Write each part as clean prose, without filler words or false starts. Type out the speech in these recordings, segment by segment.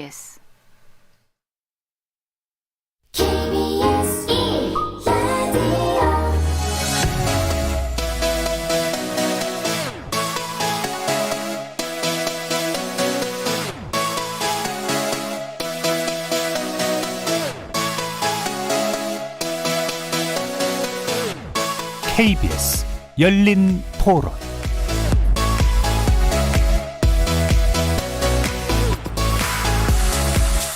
KBS KBS 열린 토론.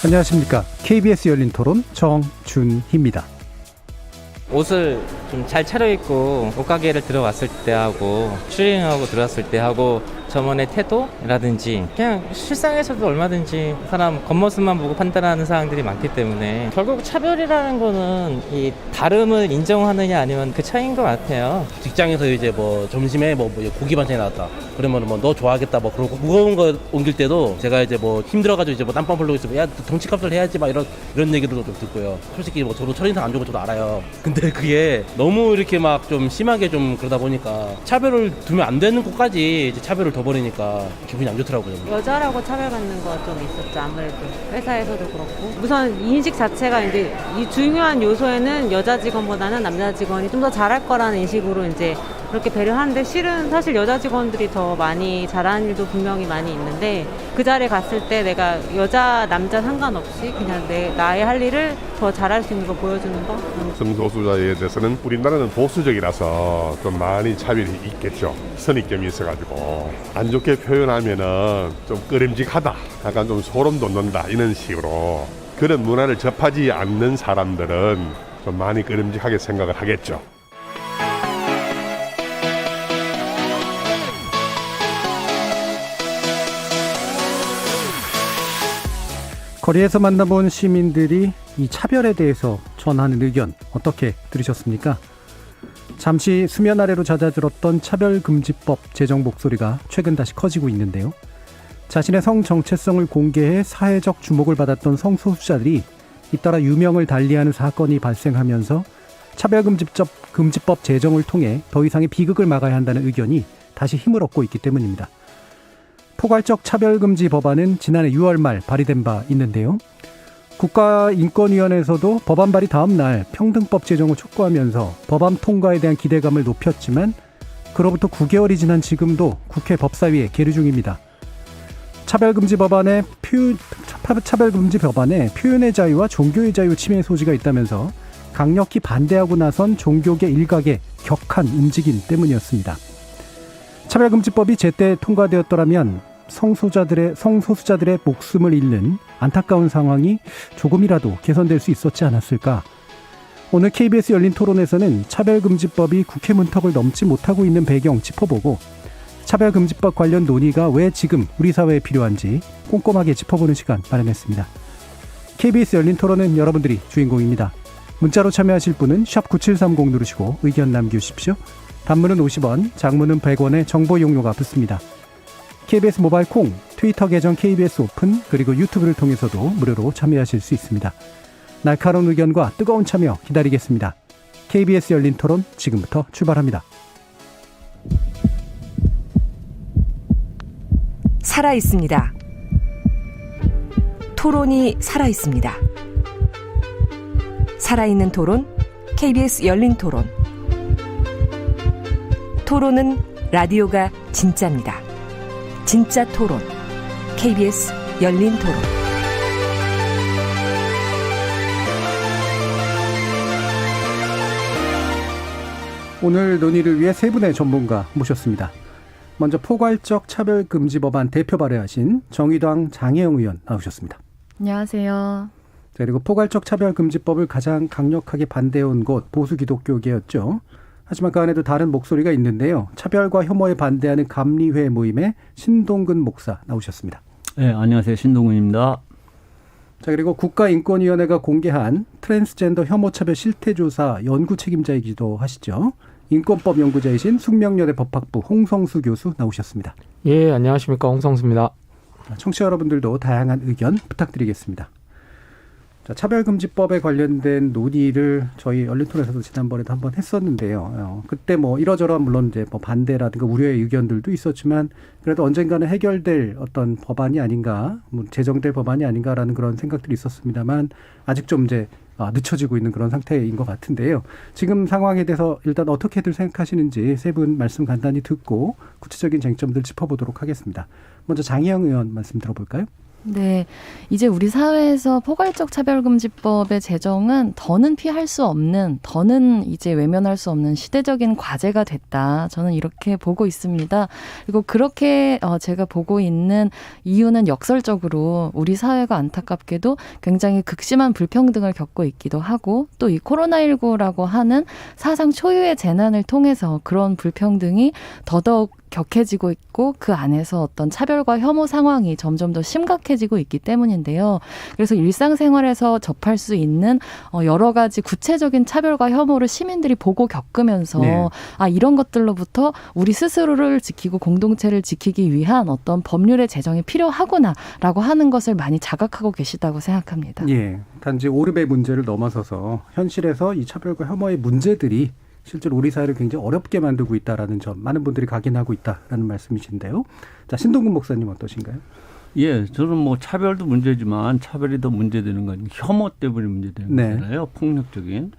안녕하십니까. KBS 열린 토론 정준희입니다. 옷을 좀 잘 차려입고 옷가게를 들어왔을 때 하고 슈링하고 들어왔을 때 하고 점원의 태도라든지 그냥 실상에서도 얼마든지 사람 겉모습만 보고 판단하는 사항들이 많기 때문에 결국 차별이라는 거는 이 다름을 인정하느냐 아니면 그 차이인 것 같아요. 직장에서 이제 뭐 점심에 뭐 고기 반찬이 나왔다. 그러면 뭐 너 좋아하겠다 뭐 그러고 무거운 거 옮길 때도 제가 이제 뭐 힘들어가지고 이제 뭐 땀빵 흘리고 있으면 야 덩치값을 해야지 막 이런 얘기도 좀 듣고요. 솔직히 뭐 저도 첫인상 안 좋은 거 저도 알아요. 근데 그게 너무 이렇게 막 좀 심하게 좀 그러다 보니까 차별을 두면 안 되는 곳까지 이제 차별을 둬버리니까 기분이 안 좋더라고요. 여자라고 차별받는 거 좀 있었죠. 아무래도 회사에서도 그렇고 우선 인식 자체가 이제 이 중요한 요소에는 여자 직원보다는 남자 직원이 좀 더 잘할 거라는 인식으로 이제 그렇게 배려하는데 실은 사실 여자 직원들이 더 많이 잘하는 일도 분명히 많이 있는데 그 자리에 갔을 때 내가 여자 남자 상관없이 그냥 나의 할 일을 더 잘할 수 있는 거 보여주는 거. 성소수자에 대해서는 우리나라는 보수적이라서 좀 많이 차별이 있겠죠. 선입견이 있어가지고 안 좋게 표현하면은 좀 꺼림직하다, 약간 좀 소름 돋는다 이런 식으로 그런 문화를 접하지 않는 사람들은 좀 많이 꺼림직하게 생각을 하겠죠. 거리에서 만나본 시민들이 이 차별에 대해서 전하는 의견 어떻게 들으셨습니까? 잠시 수면 아래로 잦아들었던 차별금지법 제정 목소리가 최근 다시 커지고 있는데요. 자신의 성 정체성을 공개해 사회적 주목을 받았던 성소수자들이 잇따라 유명을 달리하는 사건이 발생하면서 차별금지법 제정을 통해 더 이상의 비극을 막아야 한다는 의견이 다시 힘을 얻고 있기 때문입니다. 포괄적 차별금지 법안은 지난해 6월 말 발의된 바 있는데요. 국가인권위원회에서도 법안 발의 다음 날 평등법 제정을 촉구하면서 법안 통과에 대한 기대감을 높였지만 그로부터 9개월이 지난 지금도 국회 법사위에 계류 중입니다. 차별금지 법안에 표현의 자유와 종교의 자유 침해 소지가 있다면서 강력히 반대하고 나선 종교계 일각의 격한 움직임 때문이었습니다. 차별금지법이 제때 통과되었더라면 성소수자들의 목숨을 잃는 안타까운 상황이 조금이라도 개선될 수 있었지 않았을까. 오늘 KBS 열린 토론에서는 차별금지법이 국회 문턱을 넘지 못하고 있는 배경 짚어보고 차별금지법 관련 논의가 왜 지금 우리 사회에 필요한지 꼼꼼하게 짚어보는 시간 마련했습니다. KBS 열린 토론은 여러분들이 주인공입니다. 문자로 참여하실 분은 샵9730 누르시고 의견 남겨주십시오. 단문은 50원, 장문은 100원의 정보 용료가 붙습니다. KBS 모바일 콩, 트위터 계정 KBS 오픈, 그리고 유튜브를 통해서도 무료로 참여하실 수 있습니다. 날카로운 의견과 뜨거운 참여 기다리겠습니다. KBS 열린 토론 지금부터 출발합니다. 살아있습니다. 토론이 살아있습니다. 살아있는 토론, KBS 열린 토론. 토론은 라디오가 진짜입니다. 진짜 토론, KBS 열린 토론. 오늘 논의를 위해 세 분의 전문가 모셨습니다. 먼저 포괄적 차별금지 법안 대표 발의하신 정의당 장혜영 의원 나오셨습니다. 안녕하세요. 그리고 포괄적 차별금지법을 가장 강력하게 반대해온 곳 보수기독교계였죠. 하지만 그 안에도 다른 목소리가 있는데요. 차별과 혐오에 반대하는 감리회 모임의 신동근 목사 나오셨습니다. 네, 안녕하세요. 신동근입니다. 자, 그리고 국가인권위원회가 공개한 트랜스젠더 혐오차별 실태조사 연구 책임자이기도 하시죠. 인권법 연구자이신 숙명여대 법학부 홍성수 교수 나오셨습니다. 예, 안녕하십니까. 홍성수입니다. 청취자 여러분들도 다양한 의견 부탁드리겠습니다. 자, 차별금지법에 관련된 논의를 저희 열린토론에서도 지난번에도 한번 했었는데요. 그때 뭐 이러저러한 물론 이제 뭐 반대라든가 우려의 의견들도 있었지만 그래도 언젠가는 해결될 어떤 법안이 아닌가, 뭐 제정될 법안이 아닌가라는 그런 생각들이 있었습니다만 아직 좀 이제 늦춰지고 있는 그런 상태인 것 같은데요. 지금 상황에 대해서 일단 어떻게들 생각하시는지 세 분 말씀 간단히 듣고 구체적인 쟁점들 짚어보도록 하겠습니다. 먼저 장희영 의원 말씀 들어볼까요? 네. 이제 우리 사회에서 포괄적 차별금지법의 제정은 더는 피할 수 없는, 더는 이제 외면할 수 없는 시대적인 과제가 됐다. 저는 이렇게 보고 있습니다. 그리고 그렇게 제가 보고 있는 이유는 역설적으로 우리 사회가 안타깝게도 굉장히 극심한 불평등을 겪고 있기도 하고 또 이 코로나19라고 하는 사상 초유의 재난을 통해서 그런 불평등이 더더욱 격해지고 있고 그 안에서 어떤 차별과 혐오 상황이 점점 더 심각해지고 있기 때문인데요. 그래서 일상생활에서 접할 수 있는 여러 가지 구체적인 차별과 혐오를 시민들이 보고 겪으면서 네. 이런 것들로부터 우리 스스로를 지키고 공동체를 지키기 위한 어떤 법률의 제정이 필요하구나라고 하는 것을 많이 자각하고 계시다고 생각합니다. 예. 단지 오르베 문제를 넘어서서 현실에서 이 차별과 혐오의 문제들이 실제로 우리 사회를 굉장히 어렵게 만들고 있다라는 점 많은 분들이 각인하고 있다라는 말씀이신데요. 자, 신동근 목사님 어떠신가요? 예, 저는 뭐 차별도 문제지만 차별이 더 문제되는 건 혐오 때문에 문제되는 네. 거잖아요. 폭력적인.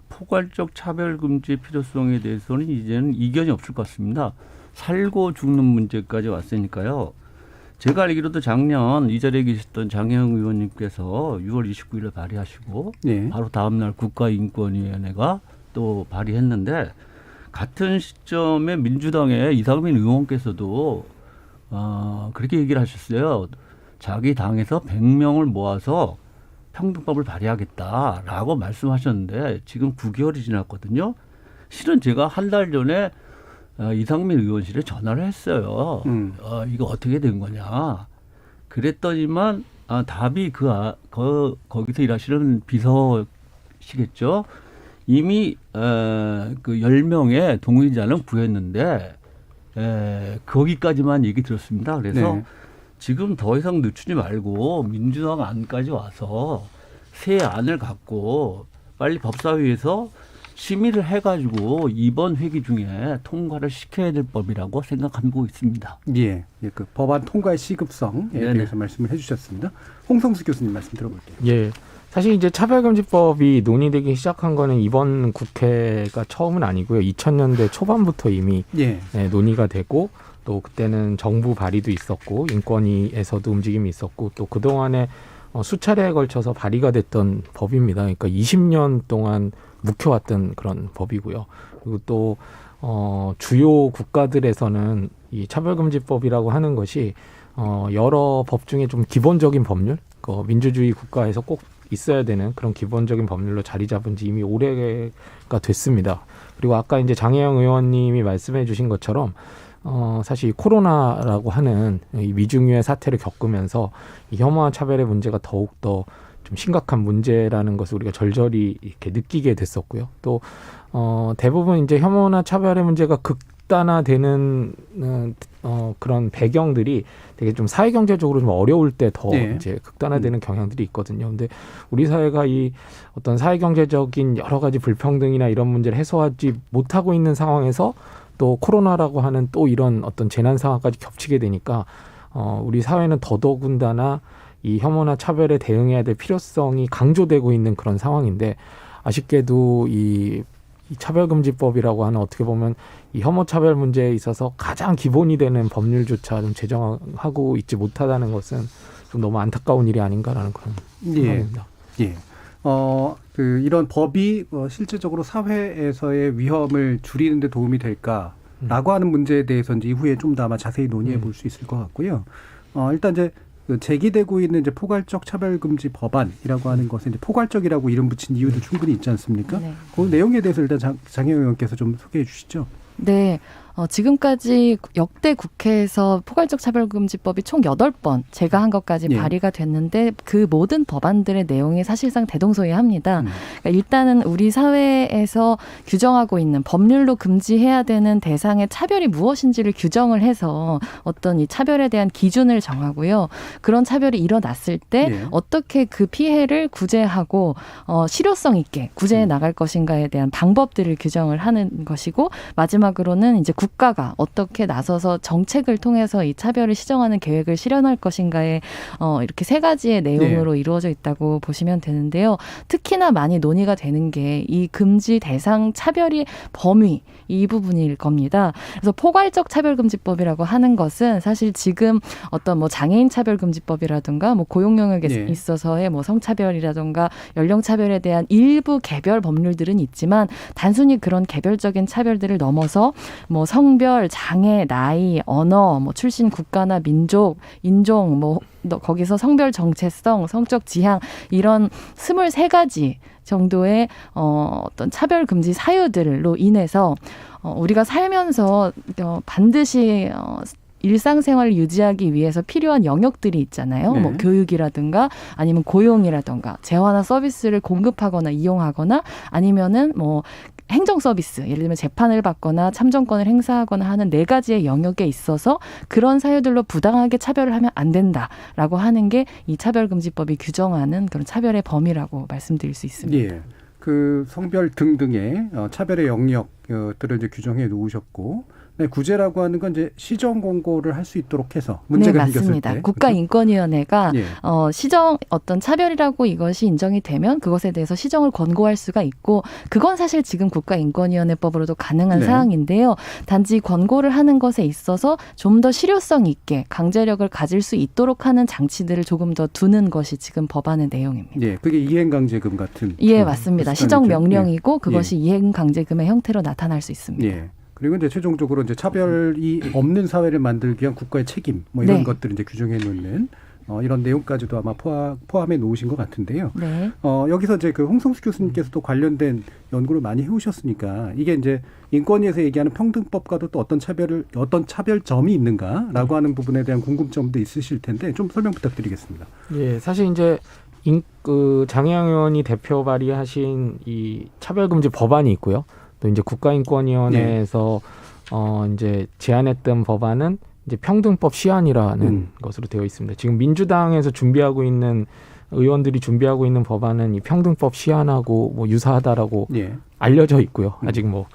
포괄적 차별금지의 필요성에 대해서는 이제는 이견이 없을 것 같습니다. 살고 죽는 문제까지 왔으니까요. 제가 알기로도 작년 이 자리에 계셨던 장혜영 의원님께서 6월 29일에 발의하시고 예. 바로 다음 날 국가인권위원회가 또 발의했는데 같은 시점에 민주당의 이상민 의원께서도 그렇게 얘기를 하셨어요. 자기 당에서 100명을 모아서 평등법을 발의하겠다라고 말씀하셨는데 지금 9개월이 지났거든요. 실은 제가 한 달 전에 이상민 의원실에 전화를 했어요. 이거 어떻게 된 거냐. 그랬더니만 답이 거기서 일하시는 비서시겠죠. 이미 그 10명의 동의자는 구했는데 거기까지만 얘기 들었습니다. 그래서 네. 지금 더 이상 늦추지 말고 민주당 안까지 와서 새 안을 갖고 빨리 법사위에서 심의를 해가지고 이번 회기 중에 통과를 시켜야 될 법이라고 생각하고 있습니다. 예. 그 법안 통과의 시급성에 네네. 대해서 말씀을 해주셨습니다. 홍성수 교수님 말씀 들어볼게요. 예. 사실 이제 차별금지법이 논의되기 시작한 거는 이번 국회가 처음은 아니고요. 2000년대 초반부터 이미 예. 논의가 되고 또 그때는 정부 발의도 있었고 인권위에서도 움직임이 있었고 또 그동안에 수차례에 걸쳐서 발의가 됐던 법입니다. 그러니까 20년 동안 묵혀왔던 그런 법이고요. 그리고 또 주요 국가들에서는 이 차별금지법이라고 하는 것이 여러 법 중에 좀 기본적인 법률, 민주주의 국가에서 꼭 있어야 되는 그런 기본적인 법률로 자리 잡은 지 이미 오래가 됐습니다. 그리고 아까 이제 장혜영 의원님이 말씀해 주신 것처럼 사실 코로나라고 하는 이 위중유의 사태를 겪으면서 이 혐오와 차별의 문제가 더욱더 좀 심각한 문제라는 것을 우리가 절절히 이렇게 느끼게 됐었고요. 또 대부분 이제 혐오나 차별의 문제가 극단화되는 그런 배경들이 되게 좀 사회경제적으로 좀 어려울 때 더 네. 이제 극단화되는 경향들이 있거든요. 근데 우리 사회가 이 어떤 사회경제적인 여러 가지 불평등이나 이런 문제를 해소하지 못하고 있는 상황에서 또 코로나라고 하는 또 이런 어떤 재난 상황까지 겹치게 되니까 우리 사회는 더더군다나 이 혐오나 차별에 대응해야 될 필요성이 강조되고 있는 그런 상황인데 아쉽게도 이 차별금지법이라고 하는 어떻게 보면 이 혐오차별 문제에 있어서 가장 기본이 되는 법률조차 좀 제정하고 있지 못하다는 것은 좀 너무 안타까운 일이 아닌가라는 그런 생각입니다. 예. 이런 법이 실질적으로 사회에서의 위험을 줄이는 데 도움이 될까라고 하는 문제에 대해서 이제 이후에 좀 더 아마 자세히 논의해 볼 수 있을 것 같고요. 일단 이제 제기되고 있는 이제 포괄적 차별금지 법안이라고 하는 것은 이제 포괄적이라고 이름 붙인 이유도 충분히 있지 않습니까? 네. 그 내용에 대해서 일단 장혜영 의원께서 좀 소개해 주시죠. 네. 지금까지 역대 국회에서 포괄적 차별금지법이 총 8번 제가 한 것까지 예. 발의가 됐는데 그 모든 법안들의 내용이 사실상 대동소이합니다. 그러니까 일단은 우리 사회에서 규정하고 있는 법률로 금지해야 되는 대상의 차별이 무엇인지를 규정을 해서 어떤 이 차별에 대한 기준을 정하고요. 그런 차별이 일어났을 때 예. 어떻게 그 피해를 구제하고 실효성 있게 구제해 나갈 것인가에 대한 방법들을 규정을 하는 것이고 마지막으로는 이제 국가가 어떻게 나서서 정책을 통해서 이 차별을 시정하는 계획을 실현할 것인가에 이렇게 세 가지의 내용으로 이루어져 있다고 보시면 되는데요. 특히나 많이 논의가 되는 게 이 금지 대상 차별의 범위 이 부분일 겁니다. 그래서 포괄적 차별금지법이라고 하는 것은 사실 지금 어떤 뭐 장애인 차별금지법이라든가 뭐 고용 영역에 예. 있어서의 뭐 성차별이라든가 연령차별에 대한 일부 개별 법률들은 있지만 단순히 그런 개별적인 차별들을 넘어서 뭐 성별, 장애, 나이, 언어, 뭐 출신 국가나 민족, 인종, 뭐 거기서 성별 정체성, 성적 지향 이런 23가지 정도의 어떤 차별 금지 사유들로 인해서 우리가 살면서 반드시 일상생활을 유지하기 위해서 필요한 영역들이 있잖아요. 네. 뭐 교육이라든가 아니면 고용이라든가 재화나 서비스를 공급하거나 이용하거나 아니면은 뭐 행정 서비스, 예를 들면 재판을 받거나 참정권을 행사하거나 하는 4가지의 영역에 있어서 그런 사유들로 부당하게 차별을 하면 안 된다라고 하는 게 이 차별금지법이 규정하는 그런 차별의 범위라고 말씀드릴 수 있습니다. 예. 그 성별 등등의 차별의 영역들을 이제 규정해 놓으셨고, 네, 구제라고 하는 건 이제 시정 공고를 할 수 있도록 해서 문제가 생겼을 맞습니다. 때 국가인권위원회가 예. 시정 어떤 차별이라고 이것이 인정이 되면 그것에 대해서 시정을 권고할 수가 있고 그건 사실 지금 국가인권위원회법으로도 가능한 네. 사항인데요. 단지 권고를 하는 것에 있어서 좀 더 실효성 있게 강제력을 가질 수 있도록 하는 장치들을 조금 더 두는 것이 지금 법안의 내용입니다. 예, 그게 이행강제금 같은. 예, 맞습니다. 시정 비슷한 거죠. 명령이고 그것이 이행강제금의 형태로 나타날 수 있습니다. 예. 그리고 이제 최종적으로 이제 차별이 없는 사회를 만들기 위한 국가의 책임 뭐 이런 네. 것들을 이제 규정해 놓는 이런 내용까지도 아마 포함해 놓으신 것 같은데요. 네. 여기서 이제 그 홍성수 교수님께서도 관련된 연구를 많이 해오셨으니까 이게 이제 인권위에서 얘기하는 평등법과도 또 어떤 차별점이 있는가라고 하는 부분에 대한 궁금점도 있으실 텐데 좀 설명 부탁드리겠습니다. 예, 사실 이제 장혜영 의원이 대표 발의하신 이 차별금지 법안이 있고요. 또 이제 국가인권위원회에서 이제 제안했던 법안은 이제 평등법 시안이라는 것으로 되어 있습니다. 지금 민주당에서 의원들이 준비하고 있는 법안은 이 평등법 시안하고 뭐 유사하다라고 알려져 있고요. 아직 뭐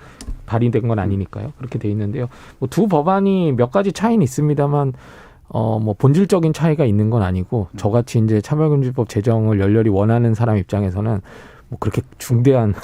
발의된 건 아니니까요. 그렇게 돼 있는데요. 뭐 두 법안이 몇 가지 차이는 있습니다만 뭐 본질적인 차이가 있는 건 아니고 저같이 이제 차별금지법 제정을 열렬히 원하는 사람 입장에서는 뭐 그렇게 중대한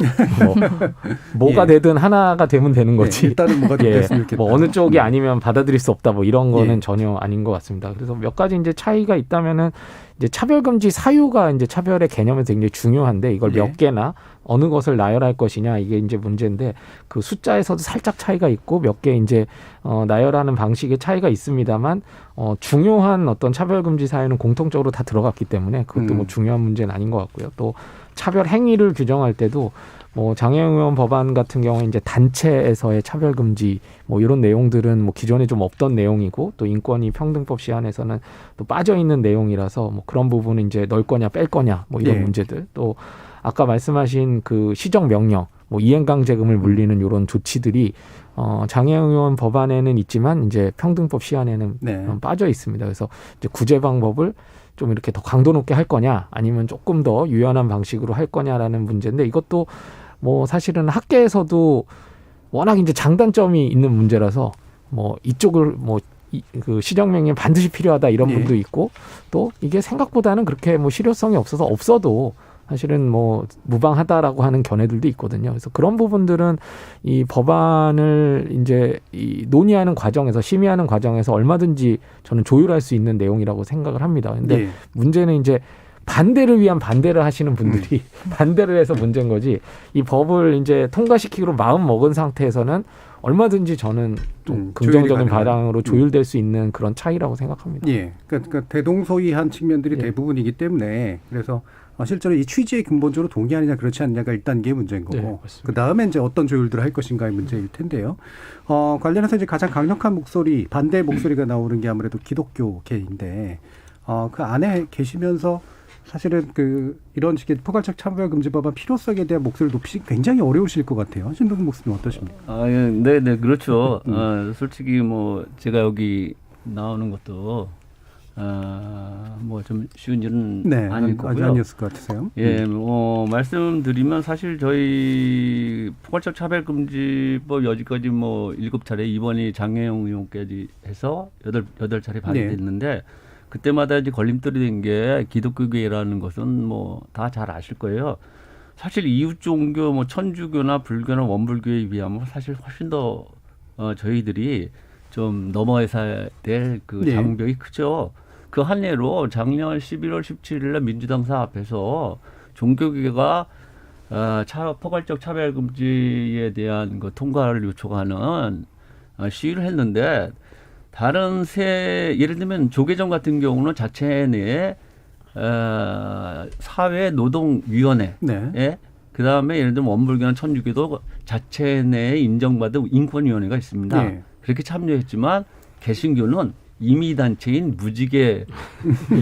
뭐가 되든 하나가 되면 되는 거지. 일단은 뭐가 됐으면 좋겠다. 뭐 어느 쪽이 아니면 받아들일 수 없다. 뭐 이런 거는 전혀 아닌 것 같습니다. 그래서 몇 가지 이제 차이가 있다면은 이제 차별금지 사유가 이제 차별의 개념에서 굉장히 중요한데 이걸 몇 개나 어느 것을 나열할 것이냐 이게 이제 문제인데 그 숫자에서도 살짝 차이가 있고 몇 개 이제 나열하는 방식의 차이가 있습니다만 중요한 어떤 차별금지 사유는 공통적으로 다 들어갔기 때문에 그것도 뭐 중요한 문제는 아닌 것 같고요. 또 차별 행위를 규정할 때도 뭐 장혜영 의원 법안 같은 경우에 이제 단체에서의 차별금지 뭐 이런 내용들은 뭐 기존에 좀 없던 내용이고 또 인권위 평등법 시안에서는 또 빠져 있는 내용이라서 뭐 그런 부분은 이제 넣을 거냐 뺄 거냐 뭐 이런 문제들 또 아까 말씀하신 그 시정 명령 뭐 이행강제금을 물리는 이런 조치들이 장혜영 의원 법안에는 있지만 이제 평등법 시안에는 빠져 있습니다. 그래서 이제 구제 방법을 좀 이렇게 더 강도 높게 할 거냐 아니면 조금 더 유연한 방식으로 할 거냐라는 문제인데 이것도 뭐 사실은 학계에서도 워낙 이제 장단점이 있는 문제라서 뭐 이쪽을 그 시정명령 반드시 필요하다 이런 분도 있고 또 이게 생각보다는 그렇게 뭐 실효성이 없어도 사실은 뭐 무방하다라고 하는 견해들도 있거든요. 그래서 그런 부분들은 이 법안을 이제 이 논의하는 과정에서 심의하는 과정에서 얼마든지 저는 조율할 수 있는 내용이라고 생각을 합니다. 근데 문제는 이제 반대를 위한 반대를 하시는 분들이 반대를 해서 문제인 거지 이 법을 이제 통과시키기로 마음 먹은 상태에서는 얼마든지 저는 좀 조율이 긍정적인 가능한. 방향으로 조율될 수 있는 그런 차이라고 생각합니다. 예, 그러니까 대동소이한 측면들이 예. 대부분이기 때문에 그래서 실제로 이 취지에 근본적으로 동의하느냐 그렇지 않느냐가 일단 이게 문제인 거고 네, 맞습니다. 그 다음에 이제 어떤 조율들을 할 것인가의 문제일 텐데요. 관련해서 이제 가장 강력한 목소리, 반대 목소리가 나오는 게 아무래도 기독교계인데 그 안에 계시면서 사실은 이런 식의 포괄적 차별금지법안 필요성에 대한 목소리를 높이기 굉장히 어려우실 것 같아요. 신동국 목사님 어떠십니까? 네, 그렇죠. 솔직히 뭐 제가 여기 나오는 것도 뭐 좀 쉬운 일은 네, 아닐 거고요. 아니었을 것 같으세요. 예, 말씀드리면 사실 저희 포괄적 차별금지법 여지까지 뭐 7차례 이번이 장혜영 의원까지 해서 8차례 발의됐는데 그때마다 이제 걸림돌이 된 게 기독교계라는 것은 뭐 다 잘 아실 거예요. 사실 이웃 종교 뭐 천주교나 불교나 원불교에 비하면 사실 훨씬 더 저희들이 좀 넘어야 될 그 네. 장벽이 크죠. 그 한 예로 작년 11월 17일 날 민주당 사 앞에서 종교계가 포괄적 차별금지에 대한 그 통과를 요청하는 시위를 했는데 다른 예를 들면 조계종 같은 경우는 자체 내에 사회노동위원회 네. 그 다음에 예를 들면 원불교나 천주교도 자체 내에 인정받은 인권위원회가 있습니다. 네. 그렇게 참여했지만 개신교는 임의단체인 무지개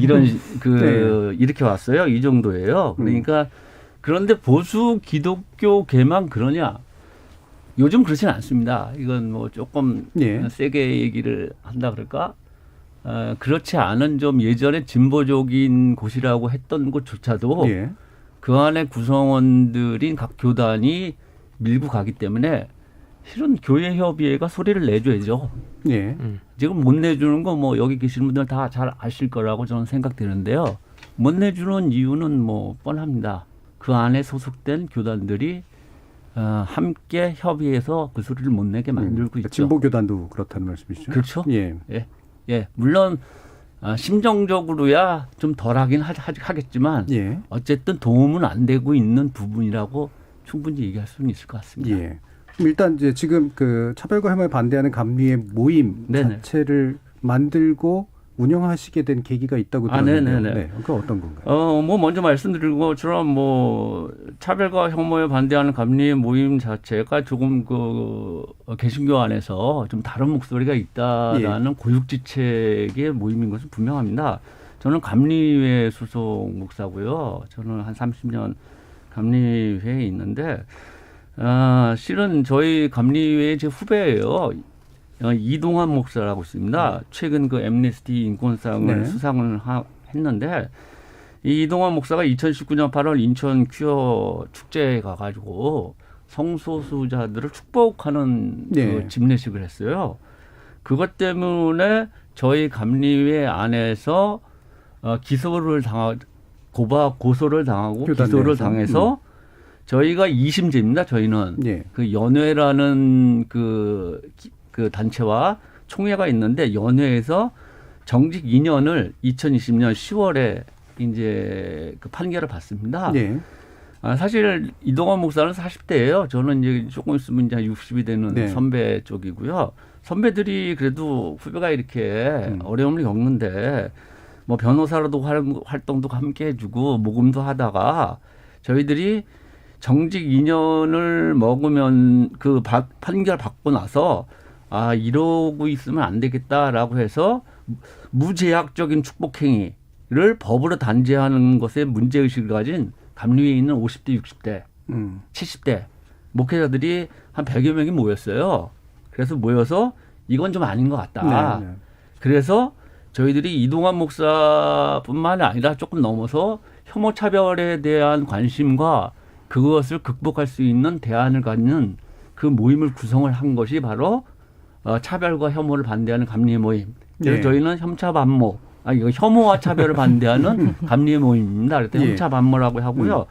이런 네. 이렇게 왔어요. 이 정도예요. 그러니까 그런데 보수 기독교계만 그러냐? 요즘 그렇지는 않습니다. 이건 뭐 조금 예. 세게 얘기를 한다 그럴까? 그렇지 않은 좀 예전에 진보적인 곳이라고 했던 곳조차도 예. 그 안에 구성원들인 각 교단이 밀고 가기 때문에 실은 교회협의회가 소리를 내줘야죠. 예. 지금 못 내주는 거 뭐 여기 계시는 분들 다 잘 아실 거라고 저는 생각되는데요. 못 내주는 이유는 뭐 뻔합니다. 그 안에 소속된 교단들이 함께 협의해서 그 소리를 못 내게 만들고 있죠. 진보교단도 그렇다는 말씀이시죠? 그렇죠. 예. 예. 물론 심정적으로야 좀 덜하긴 하겠지만 예. 어쨌든 도움은 안 되고 있는 부분이라고 충분히 얘기할 수는 있을 것 같습니다. 예. 그럼 일단 이제 지금 차별과 혐오에 반대하는 감리의 모임 네네. 자체를 만들고 운영하시게 된 계기가 있다고 들었는데요. 네네네. 네. 그건 어떤 건가요? 뭐 먼저 말씀드린 것처럼 뭐 차별과 혐오에 반대하는 감리의 모임 자체가 조금 개신교 안에서 좀 다른 목소리가 있다라는 고육지책의 모임인 것은 분명합니다. 저는 감리회 소속 목사고요. 저는 한 30년 감리회에 있는데 실은 저희 감리회의 제 후배예요. 이동환 목사라고 있습니다. 최근 엠네스티 인권상을 네. 수상을 했는데 이 이동환 목사가 2019년 8월 인천 퀴어 축제에 가가지고 성소수자들을 축복하는 네. 집례식을 했어요. 그것 때문에 저희 감리회 안에서 고소를 당하고 기소를 당해서 저희가 2심제입니다. 저희는 예. 연회라는 그 단체와 총회가 있는데 연회에서 정직 2년을 2020년 10월에 이제 판결을 받습니다. 예. 사실 이동환 목사는 40대예요. 저는 이제 조금 있으면 이제 60이 되는 네. 선배 쪽이고요. 선배들이 그래도 후배가 이렇게 어려움을 겪는데 뭐 변호사로도 활동도 함께 해주고 모금도 하다가 저희들이 정직 2년을 먹으면 판결 받고 나서 이러고 있으면 안 되겠다라고 해서 무제약적인 축복행위를 법으로 단죄하는 것에 문제의식을 가진 감리회에 있는 50대, 60대, 70대 목회자들이 한 100여 명이 모였어요. 그래서 모여서 이건 좀 아닌 것 같다. 네. 그래서 저희들이 이동환 목사뿐만 아니라 조금 넘어서 혐오차별에 대한 관심과 그것을 극복할 수 있는 대안을 갖는 그 모임을 구성을 한 것이 바로 차별과 혐오를 반대하는 감리회 모임. 그래서 네. 저희는 혐오와 차별을 반대하는 감리회 모임입니다. 그래서 예. 혐차반모라고 하고요.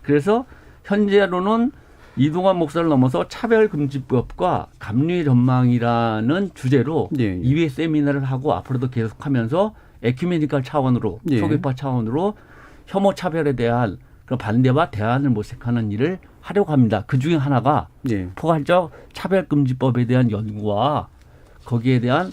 그래서 현재로는 이동환 목사를 넘어서 차별금지법과 감리회 전망이라는 주제로 예. 2회 세미나를 하고 앞으로도 계속하면서 에큐메니컬 차원으로 예. 초계파 차원으로 혐오 차별에 대한 그 반대와 대안을 모색하는 일을 하려고 합니다. 그 중에 하나가 예. 포괄적 차별금지법에 대한 연구와 거기에 대한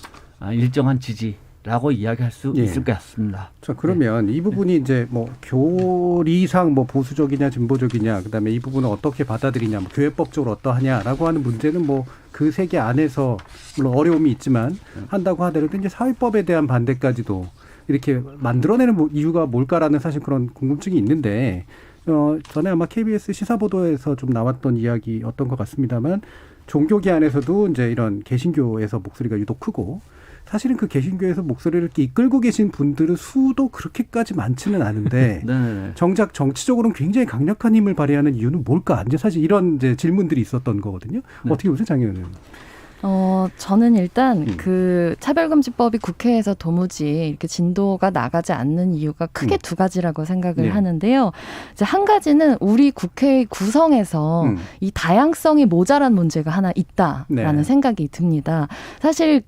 일정한 지지라고 이야기할 수 예. 있을 것 같습니다. 자, 그러면 이 부분이 이제 뭐 교리상 뭐 보수적이냐 진보적이냐, 그다음에 이 부분을 어떻게 받아들이냐, 뭐 교회법적으로 어떠하냐라고 하는 문제는 뭐 그 세계 안에서 물론 어려움이 있지만 한다고 하더라도 이제 사회법에 대한 반대까지도 이렇게 만들어내는 이유가 뭘까라는 사실 그런 궁금증이 있는데 전에 아마 KBS 시사보도에서 좀 나왔던 이야기였던 것 같습니다만 종교계 안에서도 이제 이런 개신교에서 목소리가 유독 크고 사실은 그 개신교에서 목소리를 이렇게 이끌고 계신 분들은 수도 그렇게까지 많지는 않은데 네. 정작 정치적으로는 굉장히 강력한 힘을 발휘하는 이유는 뭘까? 이제 사실 이런 이제 질문들이 있었던 거거든요. 네. 어떻게 보세요, 장 의원은? 저는 일단 그 차별금지법이 국회에서 도무지 이렇게 진도가 나가지 않는 이유가 크게 두 가지라고 생각을 네. 하는데요. 이제 한 가지는 우리 국회 구성에서 이 다양성이 모자란 문제가 하나 있다라는 네. 생각이 듭니다. 사실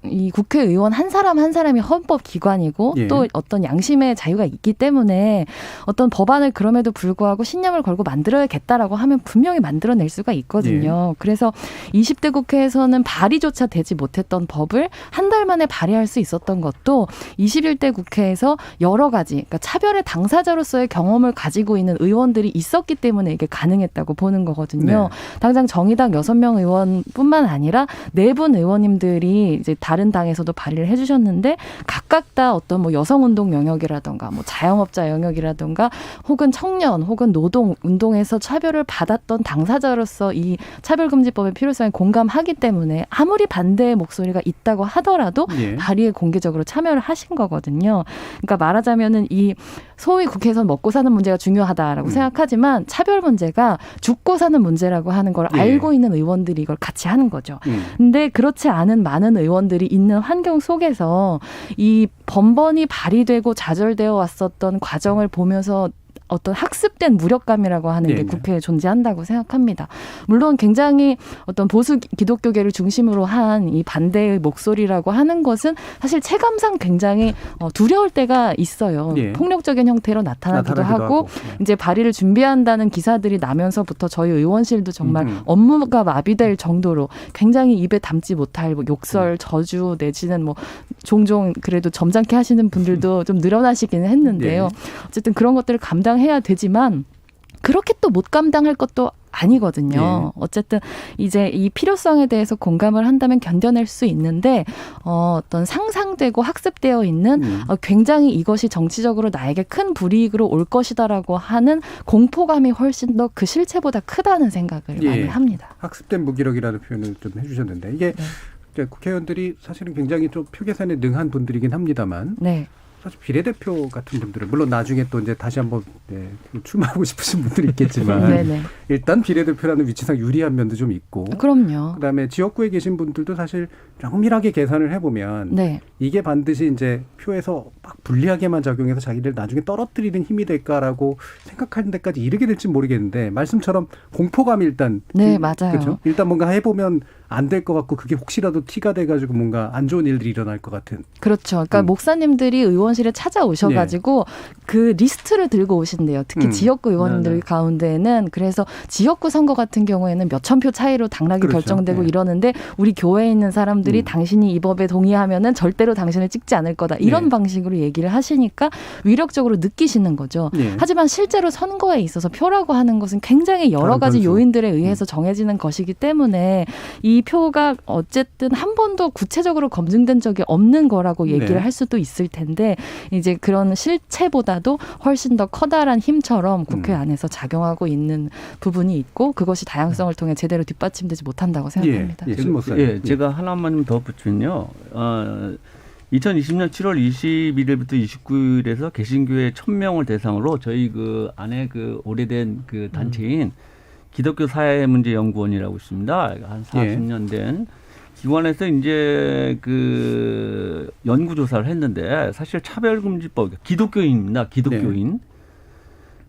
이 국회의원 한 사람 한 사람이 헌법 기관이고 예. 또 어떤 양심의 자유가 있기 때문에 어떤 법안을 그럼에도 불구하고 신념을 걸고 만들어야겠다라고 하면 분명히 만들어낼 수가 있거든요. 그래서 20대 국회에서 는 발의조차 되지 못했던 법을 한 달 만에 발의할 수 있었던 것도 21대 국회에서 여러 가지 그러니까 차별의 당사자로서의 경험을 가지고 있는 의원들이 있었기 때문에 이게 가능했다고 보는 거거든요. 네. 당장 정의당 6명 의원뿐만 아니라 4분 의원님들이 이제 다른 당에서도 발의를 해주셨는데 각각 다 어떤 뭐 여성운동 영역이라든가 뭐 자영업자 영역이라든가 혹은 청년 혹은 노동 운동에서 차별을 받았던 당사자로서 이 차별금지법의 필요성에 공감하기 때문에 아무리 반대의 목소리가 있다고 하더라도 예. 발의에 공개적으로 참여를 하신 거거든요. 그러니까 말하자면은 이 소위 국회에서 먹고 사는 문제가 중요하다라고 생각하지만 차별 문제가 죽고 사는 문제라고 하는 걸 예. 알고 있는 의원들이 이걸 같이 하는 거죠. 근데 그렇지 않은 많은 의원들이 있는 환경 속에서 이 번번이 발의되고 좌절되어 왔었던 과정을 보면서 어떤 학습된 무력감이라고 하는 게 네네. 국회에 존재한다고 생각합니다. 물론 굉장히 어떤 보수 기독교계를 중심으로 한 이 반대의 목소리라고 하는 것은 사실 체감상 굉장히 두려울 때가 있어요. 예. 폭력적인 형태로 나타나기도 하고 이제 발의를 준비한다는 기사들이 나면서부터 저희 의원실도 정말 업무가 마비될 정도로 굉장히 입에 담지 못할 뭐 욕설, 저주 내지는 뭐 종종 그래도 점잖게 하시는 분들도 좀 늘어나시기는 했는데요. 예. 어쨌든 그런 것들을 감당해야 되지만 그렇게 또 못 감당할 것도 아니거든요. 예. 어쨌든 이제 이 필요성에 대해서 공감을 한다면 견뎌낼 수 있는데 어떤 상상되고 학습되어 있는 굉장히 이것이 정치적으로 나에게 큰 불이익으로 올 것이다라고 하는 공포감이 훨씬 더 그 실체보다 크다는 생각을 예. 많이 합니다. 학습된 무기력이라는 표현을 좀 해주셨는데 이게 이제 국회의원들이 사실은 굉장히 좀 표 계산에 능한 분들이긴 합니다만 네. 사실 비례대표 같은 분들은 물론 나중에 또 이제 다시 한번 출마하고 싶으신 분들이 있겠지만 네네. 일단 비례대표라는 위치상 유리한 면도 좀 있고 그럼요. 그다음에 지역구에 계신 분들도 사실 정밀하게 계산을 해보면 네. 이게 반드시 이제 표에서 막 불리하게만 작용해서 자기들 나중에 떨어뜨리는 힘이 될까라고 생각하는 데까지 이르게 될지 모르겠는데 말씀처럼 공포감이 일단 네, 맞아요. 그렇죠? 일단 뭔가 해보면 안 될 것 같고 그게 혹시라도 티가 돼가지고 뭔가 안 좋은 일들이 일어날 것 같은. 그렇죠. 그러니까 목사님들이 의원실에 찾아오셔가지고 그 리스트를 들고 오신대요. 특히 지역구 의원님들 네네. 가운데는 그래서 지역구 선거 같은 경우에는 몇천 표 차이로 당락이 그렇죠. 결정되고 네. 이러는데 우리 교회에 있는 사람들이 당신이 이 법에 동의하면은 절대로 당신을 찍지 않을 거다. 이런 네. 방식으로 얘기를 하시니까 위력적으로 느끼시는 거죠. 네. 하지만 실제로 선거에 있어서 표라고 하는 것은 굉장히 여러 다른 가지 변수. 요인들에 의해서 정해지는 것이기 때문에 이 표가 어쨌든 한 번도 구체적으로 검증된 적이 없는 거라고 얘기를 네. 할 수도 있을 텐데 이제 그런 실체보다도 훨씬 더 커다란 힘처럼 국회 안에서 작용하고 있는 부분이 있고 그것이 다양성을 통해 제대로 뒷받침되지 못한다고 생각합니다. 예, 신목사님. 제가 하나만 더 붙이면요. 2020년 7월 21일부터 29일에서 개신교회 1,000명을 대상으로 저희 그 안에 그 오래된 그 단체인 기독교 사회문제연구원이라고 있습니다. 한 40년 된 기관에서 이제 그 연구조사를 했는데 사실 차별금지법, 기독교인입니다. 기독교인.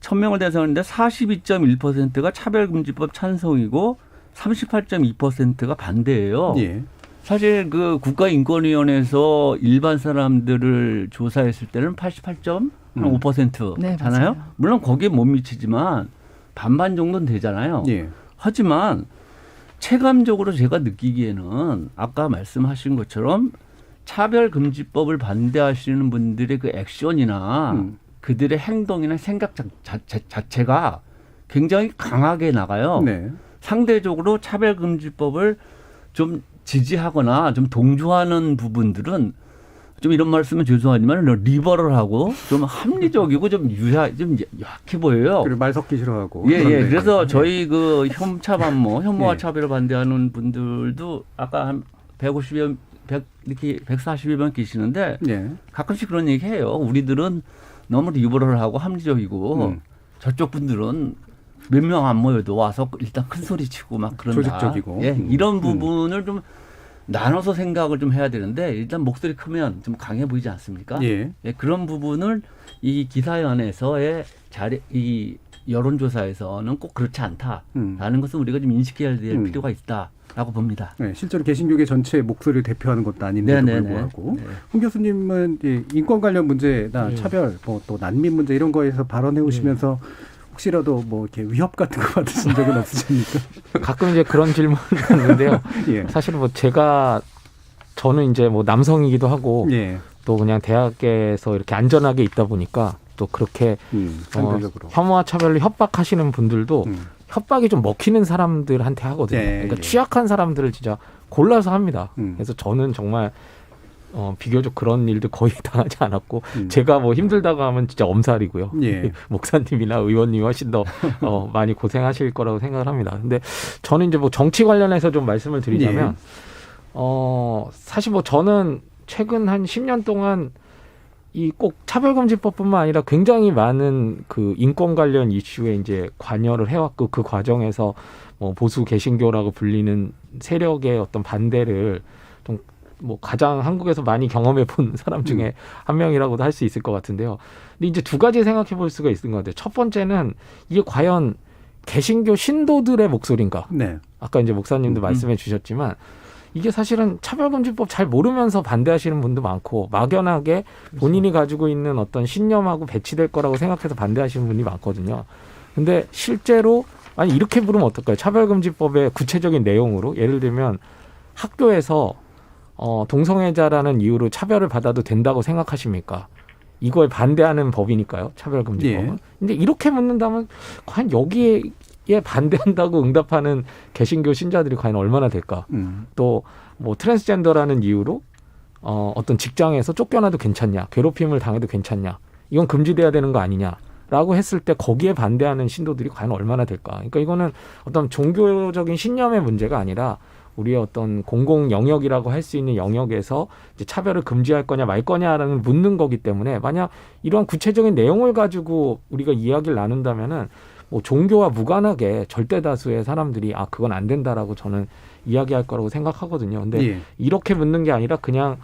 1,000명을 대상으로 했는데 42.1%가 차별금지법 찬성이고 38.2%가 반대예요. 예. 사실 그 국가인권위원회에서 일반 사람들을 조사했을 때는 88.5%잖아요. 네, 맞아요. 물론 거기에 못 미치지만 반반 정도는 되잖아요. 예. 하지만 체감적으로 제가 느끼기에는 아까 말씀하신 것처럼 차별금지법을 반대하시는 분들의 그 액션이나 그들의 행동이나 생각 자체가 굉장히 강하게 나가요. 네. 상대적으로 차별금지법을 좀 지지하거나 좀 동조하는 부분들은 좀 이런 말씀은 죄송하지만 리버럴하고 좀 합리적이고 좀 약해 보여요. 그리고 말 섞기 싫어하고. 예. 그런데. 그래서 저희 그 혐오와 예. 차별을 반대하는 분들도 아까 한 140여 명 계시는데 예. 가끔씩 그런 얘기 해요. 우리들은 너무 리버럴하고 합리적이고 저쪽 분들은 몇 명 안 모여도 와서 일단 큰 소리 치고 막 그런다. 조직적이고. 예, 이런 부분을 좀 나눠서 생각을 좀 해야 되는데 일단 목소리 크면 좀 강해 보이지 않습니까? 예. 예, 그런 부분을 이 기사연에서의 이 여론조사에서는 꼭 그렇지 않다라는 것은 우리가 좀 인식해야 될 필요가 있다라고 봅니다. 네, 실제로 개신교계 전체 목소리를 대표하는 것도 아닌데도 불구하고 홍 교수님은 인권 관련 문제나 차별, 또 난민 문제 이런 거에서 발언해 오시면서 혹시라도 뭐 이렇게 위협 같은 거 받으신 적은 없으십니까? 가끔 이제 그런 질문을 받는데요. 예. 사실은 뭐 저는 이제 뭐 남성이기도 하고 예. 또 그냥 대학에서 이렇게 안전하게 있다 보니까 또 그렇게 상대적으로 혐오와 차별을 협박하시는 분들도 협박이 좀 먹히는 사람들한테 하거든요. 예, 그러니까 예. 취약한 사람들을 진짜 골라서 합니다. 음. 그래서 저는 정말 비교적 그런 일도 거의 당하지 않았고 제가 뭐 힘들다고 하면 진짜 엄살이고요. 예. 목사님이나 의원님이 훨씬 더 많이 고생하실 거라고 생각을 합니다. 근데 저는 이제 뭐 정치 관련해서 좀 말씀을 드리자면 사실 뭐 저는 최근 한 10년 동안 이 꼭 차별금지법뿐만 아니라 굉장히 많은 그 인권 관련 이슈에 이제 관여를 해왔고 그 과정에서 뭐 보수 개신교라고 불리는 세력의 어떤 반대를 좀 뭐 가장 한국에서 많이 경험해 본 사람 중에 한 명이라고도 할 수 있을 것 같은데요. 근데 이제 두 가지 생각해 볼 수가 있는 것 같아요. 첫 번째는 이게 과연 개신교 신도들의 목소리인가? 네. 아까 이제 목사님도 말씀해 주셨지만 이게 사실은 차별금지법 잘 모르면서 반대하시는 분도 많고 막연하게 본인이 가지고 있는 어떤 신념하고 배치될 거라고 생각해서 반대하시는 분이 많거든요. 근데 실제로 아니 이렇게 부르면 어떨까요? 차별금지법의 구체적인 내용으로 예를 들면 학교에서 동성애자라는 이유로 차별을 받아도 된다고 생각하십니까? 이거에 반대하는 법이니까요. 차별금지법은. 예. 근데 이렇게 묻는다면 과연 여기에 반대한다고 응답하는 개신교 신자들이 과연 얼마나 될까? 또 뭐 트랜스젠더라는 이유로 어떤 직장에서 쫓겨나도 괜찮냐? 괴롭힘을 당해도 괜찮냐? 이건 금지돼야 되는 거 아니냐라고 했을 때 거기에 반대하는 신도들이 과연 얼마나 될까? 그러니까 이거는 어떤 종교적인 신념의 문제가 아니라 우리의 어떤 공공 영역이라고 할 수 있는 영역에서 이제 차별을 금지할 거냐 말 거냐라는 묻는 거기 때문에 만약 이러한 구체적인 내용을 가지고 우리가 이야기를 나눈다면은 뭐 종교와 무관하게 절대 다수의 사람들이 그건 안 된다라고 저는 이야기할 거라고 생각하거든요. 근데 이렇게 묻는 게 아니라 그냥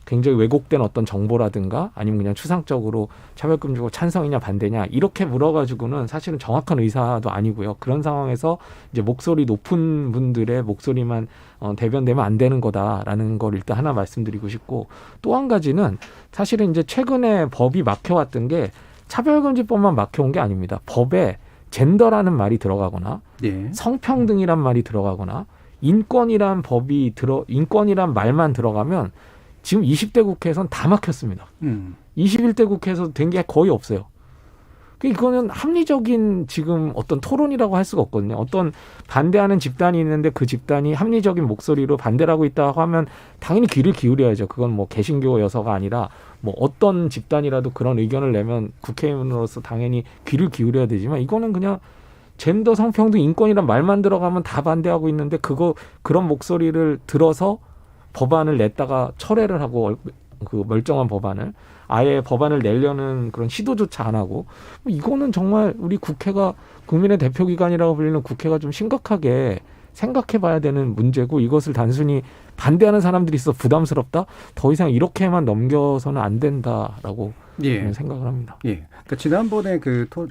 굉장히 왜곡된 어떤 정보라든가 아니면 그냥 추상적으로 차별금지법 찬성이냐 반대냐 이렇게 물어가지고는 사실은 정확한 의사도 아니고요. 그런 상황에서 이제 목소리 높은 분들의 목소리만 대변되면 안 되는 거다라는 걸 일단 하나 말씀드리고 싶고 또 한 가지는 사실은 이제 최근에 법이 막혀왔던 게 차별금지법만 막혀온 게 아닙니다. 법에 젠더라는 말이 들어가거나 성평등이란 말이 들어가거나 인권이란 말만 들어가면 지금 20대 국회에서는 다 막혔습니다. 21대 국회에서 된 게 거의 없어요. 이거는 합리적인 지금 어떤 토론이라고 할 수가 없거든요. 어떤 반대하는 집단이 있는데 그 집단이 합리적인 목소리로 반대를 하고 있다고 하면 당연히 귀를 기울여야죠. 그건 뭐 개신교여서가 아니라 뭐 어떤 집단이라도 그런 의견을 내면 국회의원으로서 당연히 귀를 기울여야 되지만 이거는 그냥 젠더 성평등 인권이란 말만 들어가면 다 반대하고 있는데 그런 목소리를 들어서 법안을 냈다가 철회를 하고 그 멀쩡한 법안을 아예 법안을 내려는 그런 시도조차 안 하고 이거는 정말 우리 국회가 국민의 대표기관이라고 불리는 국회가 좀 심각하게 생각해봐야 되는 문제고 이것을 단순히 반대하는 사람들이 있어 부담스럽다? 더 이상 이렇게만 넘겨서는 안 된다라고 생각을 합니다. 그러니까 지난번에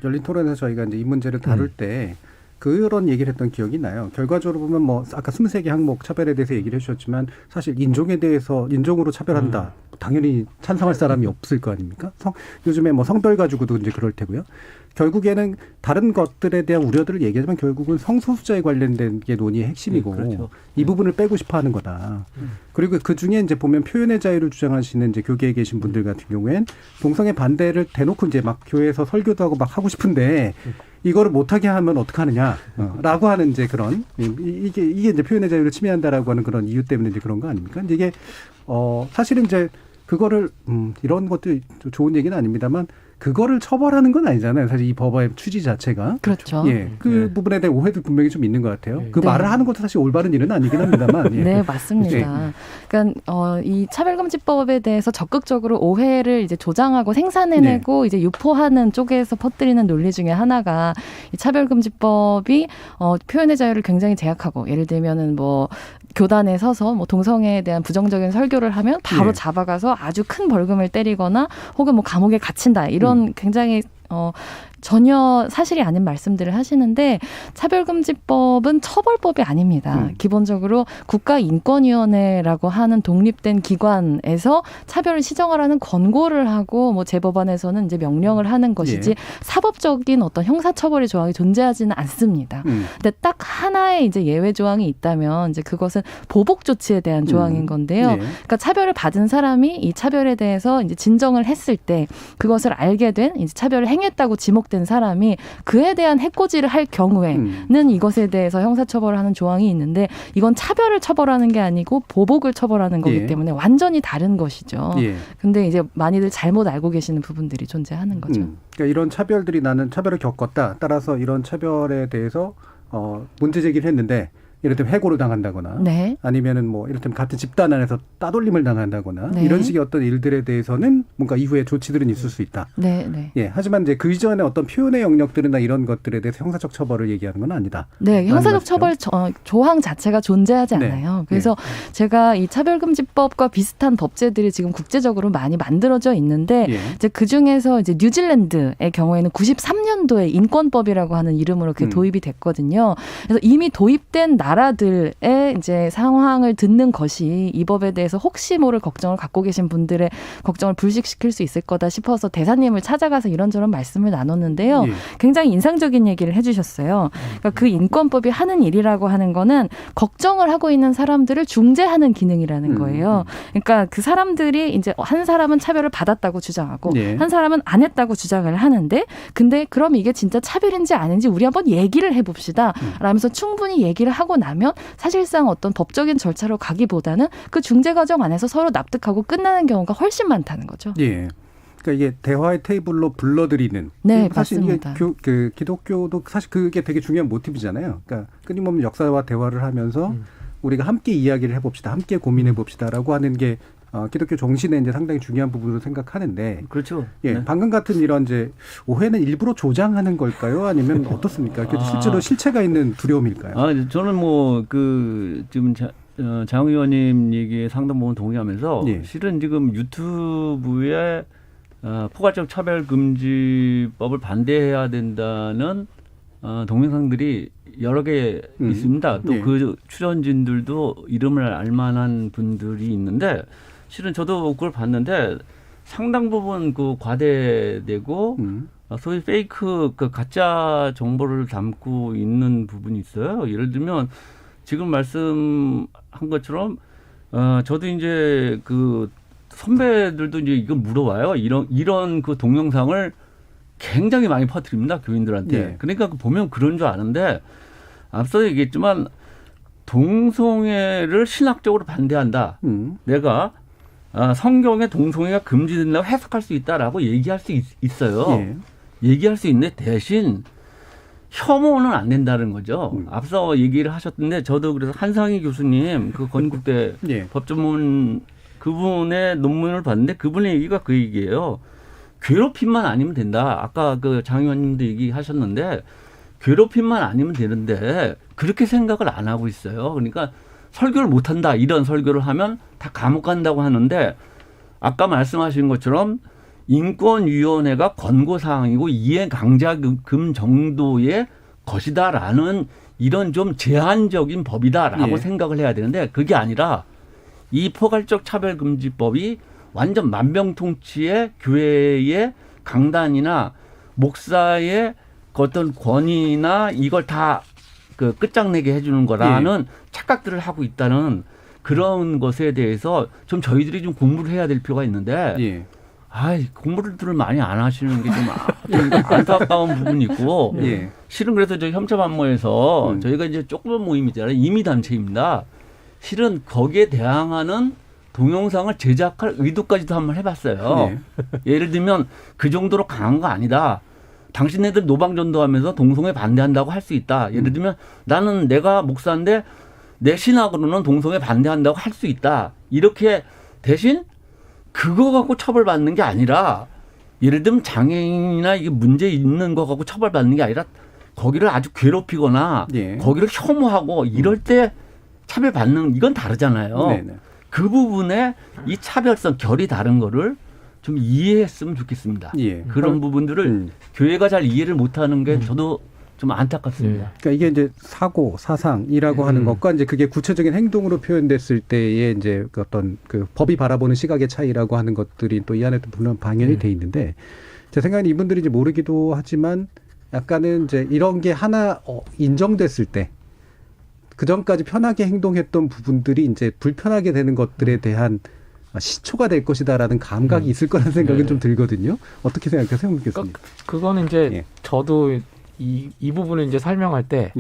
열린 토론에서 저희가 이제 이 문제를 다룰 때 그런 얘기를 했던 기억이 나요. 결과적으로 보면 뭐 아까 23개 항목 차별에 대해서 얘기를 해주셨지만 사실 인종으로 차별한다. 당연히 찬성할 사람이 없을 거 아닙니까? 요즘에 뭐 성별 가지고도 이제 그럴 테고요. 결국에는 다른 것들에 대한 우려들을 얘기하지만 결국은 성소수자에 관련된 게 논의의 핵심이고 그렇죠. 이 부분을 빼고 싶어 하는 거다. 그리고 그 중에 이제 보면 표현의 자유를 주장하시는 이제 교계에 계신 분들 같은 경우엔 동성애 반대를 대놓고 이제 막 교회에서 설교도 하고 막 하고 싶은데 이거를 못하게 하면 어떡하느냐라고 하는 이제 그런 이게 이제 표현의 자유를 침해한다라고 하는 그런 이유 때문에 이제 그런 거 아닙니까? 근데 이게 사실은 이제 그거를 이런 것도 좋은 얘기는 아닙니다만 그거를 처벌하는 건 아니잖아요. 사실 이 법의 취지 자체가. 그렇죠. 예. 그 부분에 대한 오해도 분명히 좀 있는 것 같아요. 그 네. 말을 하는 것도 사실 올바른 일은 아니긴 합니다만. 예. 네, 맞습니다. 그러니까 이 차별금지법에 대해서 적극적으로 오해를 이제 조장하고 생산해내고 이제 유포하는 쪽에서 퍼뜨리는 논리 중에 하나가 이 차별금지법이 표현의 자유를 굉장히 제약하고 예를 들면은 뭐 교단에 서서 뭐 동성애에 대한 부정적인 설교를 하면 바로 잡아가서 아주 큰 벌금을 때리거나 혹은 뭐 감옥에 갇힌다 이런 굉장히 전혀 사실이 아닌 말씀들을 하시는데 차별금지법은 처벌법이 아닙니다. 기본적으로 국가인권위원회라고 하는 독립된 기관에서 차별을 시정하라는 권고를 하고 뭐 재법원에서는 이제 명령을 하는 것이지 사법적인 어떤 형사처벌의 조항이 존재하지는 않습니다. 근데 딱 하나의 이제 예외 조항이 있다면 이제 그것은 보복 조치에 대한 조항인 건데요. 그러니까 차별을 받은 사람이 이 차별에 대해서 이제 진정을 했을 때 그것을 알게 된 이제 차별을 행했다고 지목된 사람이 그에 대한 해코지를 할 경우에는 이것에 대해서 형사처벌을 하는 조항이 있는데 이건 차별을 처벌하는 게 아니고 보복을 처벌하는 거기 때문에 완전히 다른 것이죠. 근데 이제 많이들 잘못 알고 계시는 부분들이 존재하는 거죠. 그러니까 이런 차별들이 나는 차별을 겪었다. 따라서 이런 차별에 대해서 문제 제기를 했는데 이를테면 해고를 당한다거나 아니면은 뭐 이를테면 같은 집단 안에서 따돌림을 당한다거나 이런 식의 어떤 일들에 대해서는 뭔가 이후에 조치들은 있을 수 있다. 예, 하지만 이제 그 이전에 어떤 표현의 영역들이나 이런 것들에 대해서 형사적 처벌을 얘기하는 건 아니다. 네, 형사적 처벌 조항 자체가 존재하지 않아요. 그래서 제가 이 차별금지법과 비슷한 법제들이 지금 국제적으로 많이 만들어져 있는데 이제 그 중에서 이제 뉴질랜드의 경우에는 93년도에 인권법이라고 하는 이름으로 그게 도입이 됐거든요. 그래서 이미 도입된 나라들의 이제 상황을 듣는 것이 이 법에 대해서 혹시 모를 걱정을 갖고 계신 분들의 걱정을 불식시킬 수 있을 거다 싶어서 대사님을 찾아가서 이런저런 말씀을 나눴는데요. 굉장히 인상적인 얘기를 해주셨어요. 그러니까 그 인권법이 하는 일이라고 하는 거는 걱정을 하고 있는 사람들을 중재하는 기능이라는 거예요. 그러니까 그 사람들이 이제 한 사람은 차별을 받았다고 주장하고 한 사람은 안 했다고 주장을 하는데 근데 그럼 이게 진짜 차별인지 아닌지 우리 한번 얘기를 해봅시다. 라면서 충분히 얘기를 하고 나면 사실상 어떤 법적인 절차로 가기보다는 그 중재 과정 안에서 서로 납득하고 끝나는 경우가 훨씬 많다는 거죠. 그러니까 이게 대화의 테이블로 불러들이는. 사실 맞습니다. 이게 기독교도 사실 그게 되게 중요한 모티브잖아요. 그러니까 끊임없는 역사와 대화를 하면서 우리가 함께 이야기를 해봅시다, 함께 고민해봅시다라고 하는 게 기독교 정신의 이제 상당히 중요한 부분으로 생각하는데. 그렇죠. 방금 같은 이런 이제 오해는 일부러 조장하는 걸까요? 아니면 어떻습니까? 실제로 실체가 있는 두려움일까요? 저는 뭐 지금 장 의원님 얘기에 상당 부분 동의하면서 실은 지금 유튜브에 포괄적 차별금지법을 반대해야 된다는 동영상들이 여러 개 있습니다. 또 그 출연진들도 이름을 알만한 분들이 있는데 실은 저도 그걸 봤는데 상당 부분 그 과대되고 소위 페이크 그 가짜 정보를 담고 있는 부분이 있어요. 예를 들면 지금 말씀한 것처럼 저도 이제 그 선배들도 이제 이거 물어봐요. 이런 그 동영상을 굉장히 많이 퍼뜨립니다. 교인들한테. 그러니까 보면 그런 줄 아는데 앞서 얘기했지만 동성애를 신학적으로 반대한다. 내가 성경에 동성애가 금지된다고 해석할 수 있다라고 얘기할 수 있어요. 얘기할 수 있는데 대신 혐오는 안 된다는 거죠. 앞서 얘기를 하셨는데 저도 그래서 한상희 교수님 그 건국대 법전문 그분의 논문을 봤는데 그분의 얘기가 그 얘기예요. 괴롭힘만 아니면 된다. 아까 그 장 의원님도 얘기하셨는데 괴롭힘만 아니면 되는데 그렇게 생각을 안 하고 있어요. 그러니까 설교를 못한다. 이런 설교를 하면 다 감옥 간다고 하는데 아까 말씀하신 것처럼 인권위원회가 권고사항이고 이해 강자금 정도의 것이다라는 이런 좀 제한적인 법이다라고 예. 생각을 해야 되는데 그게 아니라 이 포괄적 차별금지법이 완전 만병통치의 교회의 강단이나 목사의 어떤 권위나 이걸 다 그 끝장내게 해주는 거라는 착각들을 하고 있다는 그런 것에 대해서 좀 저희들이 좀 공부를 해야 될 필요가 있는데 예. 공부를 많이 안 하시는 게 좀 안타까운 부분이 있고 예. 실은 그래서 저희 협자반모에서 저희가 이제 조그만 모임이잖아요. 임의단체입니다. 실은 거기에 대항하는 동영상을 제작할 의도까지도 한번 해봤어요. 예를 들면 그 정도로 강한 거 아니다. 당신네들 노방전도하면서 동성애 반대한다고 할 수 있다. 예를 들면 나는 내가 목사인데 내 신학으로는 동성애 반대한다고 할 수 있다. 이렇게 대신 그거 갖고 처벌받는 게 아니라 예를 들면 장애인이나 이게 문제 있는 거 갖고 처벌받는 게 아니라 거기를 아주 괴롭히거나 거기를 혐오하고 이럴 때 차별받는 이건 다르잖아요. 네네. 그 부분에 이 차별성 결이 다른 거를 좀 이해했으면 좋겠습니다. 예. 그런 부분들을 교회가 잘 이해를 못하는 게 저도 좀 안타깝습니다. 그러니까 이게 이제 사고, 사상이라고 하는 것과 이제 그게 구체적인 행동으로 표현됐을 때의 이제 그 어떤 그 법이 바라보는 시각의 차이라고 하는 것들이 또 이 안에 또 물론 방영이 돼 있는데 제 생각에는 이분들이 이제 모르기도 하지만 약간은 이제 이런 게 하나 인정됐을 때 그 전까지 편하게 행동했던 부분들이 이제 불편하게 되는 것들에 대한 시초가 될 것이다라는 감각이 있을 거라는 생각은 좀 들거든요. 어떻게 생각하세요, 교수님? 그거는 이제 저도 이 부분을 이제 설명할 때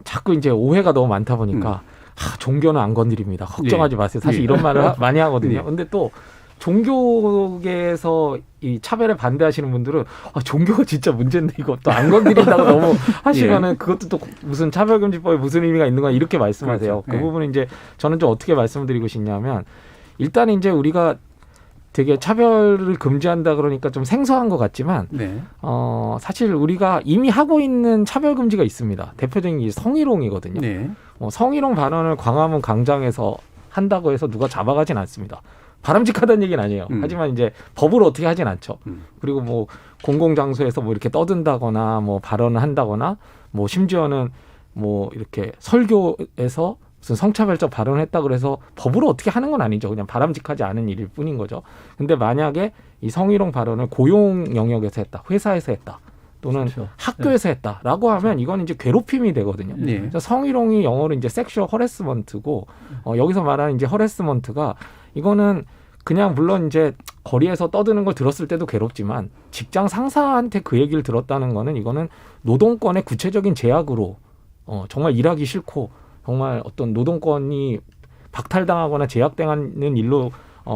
자꾸 이제 오해가 너무 많다 보니까 종교는 안 건드립니다. 걱정하지 마세요. 사실 이런 말을 많이 하거든요. 근데 또 종교계에서 이 차별에 반대하시는 분들은 종교가 진짜 문제인데 이거 또 안 건드린다고 너무 하시면은 그것도 또 무슨 차별금지법에 무슨 의미가 있는 거야 이렇게 말씀하세요. 그렇죠. 그 부분은 이제 저는 좀 어떻게 말씀드리고 싶냐면 일단 이제 우리가 되게 차별을 금지한다 그러니까 좀 생소한 것 같지만 사실 우리가 이미 하고 있는 차별금지가 있습니다. 대표적인 게 성희롱이거든요. 성희롱 발언을 광화문 광장에서 한다고 해서 누가 잡아가진 않습니다. 바람직하다는 얘기는 아니에요. 하지만 이제 법으로 어떻게 하진 않죠. 그리고 뭐 공공장소에서 뭐 이렇게 떠든다거나 뭐 발언을 한다거나 뭐 심지어는 뭐 이렇게 설교에서 무슨 성차별적 발언을 했다 그래서 법으로 어떻게 하는 건 아니죠. 그냥 바람직하지 않은 일일 뿐인 거죠. 근데 만약에 이 성희롱 발언을 고용 영역에서 했다, 회사에서 했다, 또는 학교에서 했다라고 하면 이건 이제 괴롭힘이 되거든요. 그래서 성희롱이 영어로 이제 섹슈얼 허래스먼트고 여기서 말하는 이제 허래스먼트가 이거는 그냥 물론 이제 거리에서 떠드는 걸 들었을 때도 괴롭지만 직장 상사한테 그 얘기를 들었다는 거는 이거는 노동권의 구체적인 제약으로 정말 일하기 싫고 정말 어떤 노동권이 박탈당하거나 제약당하는 일로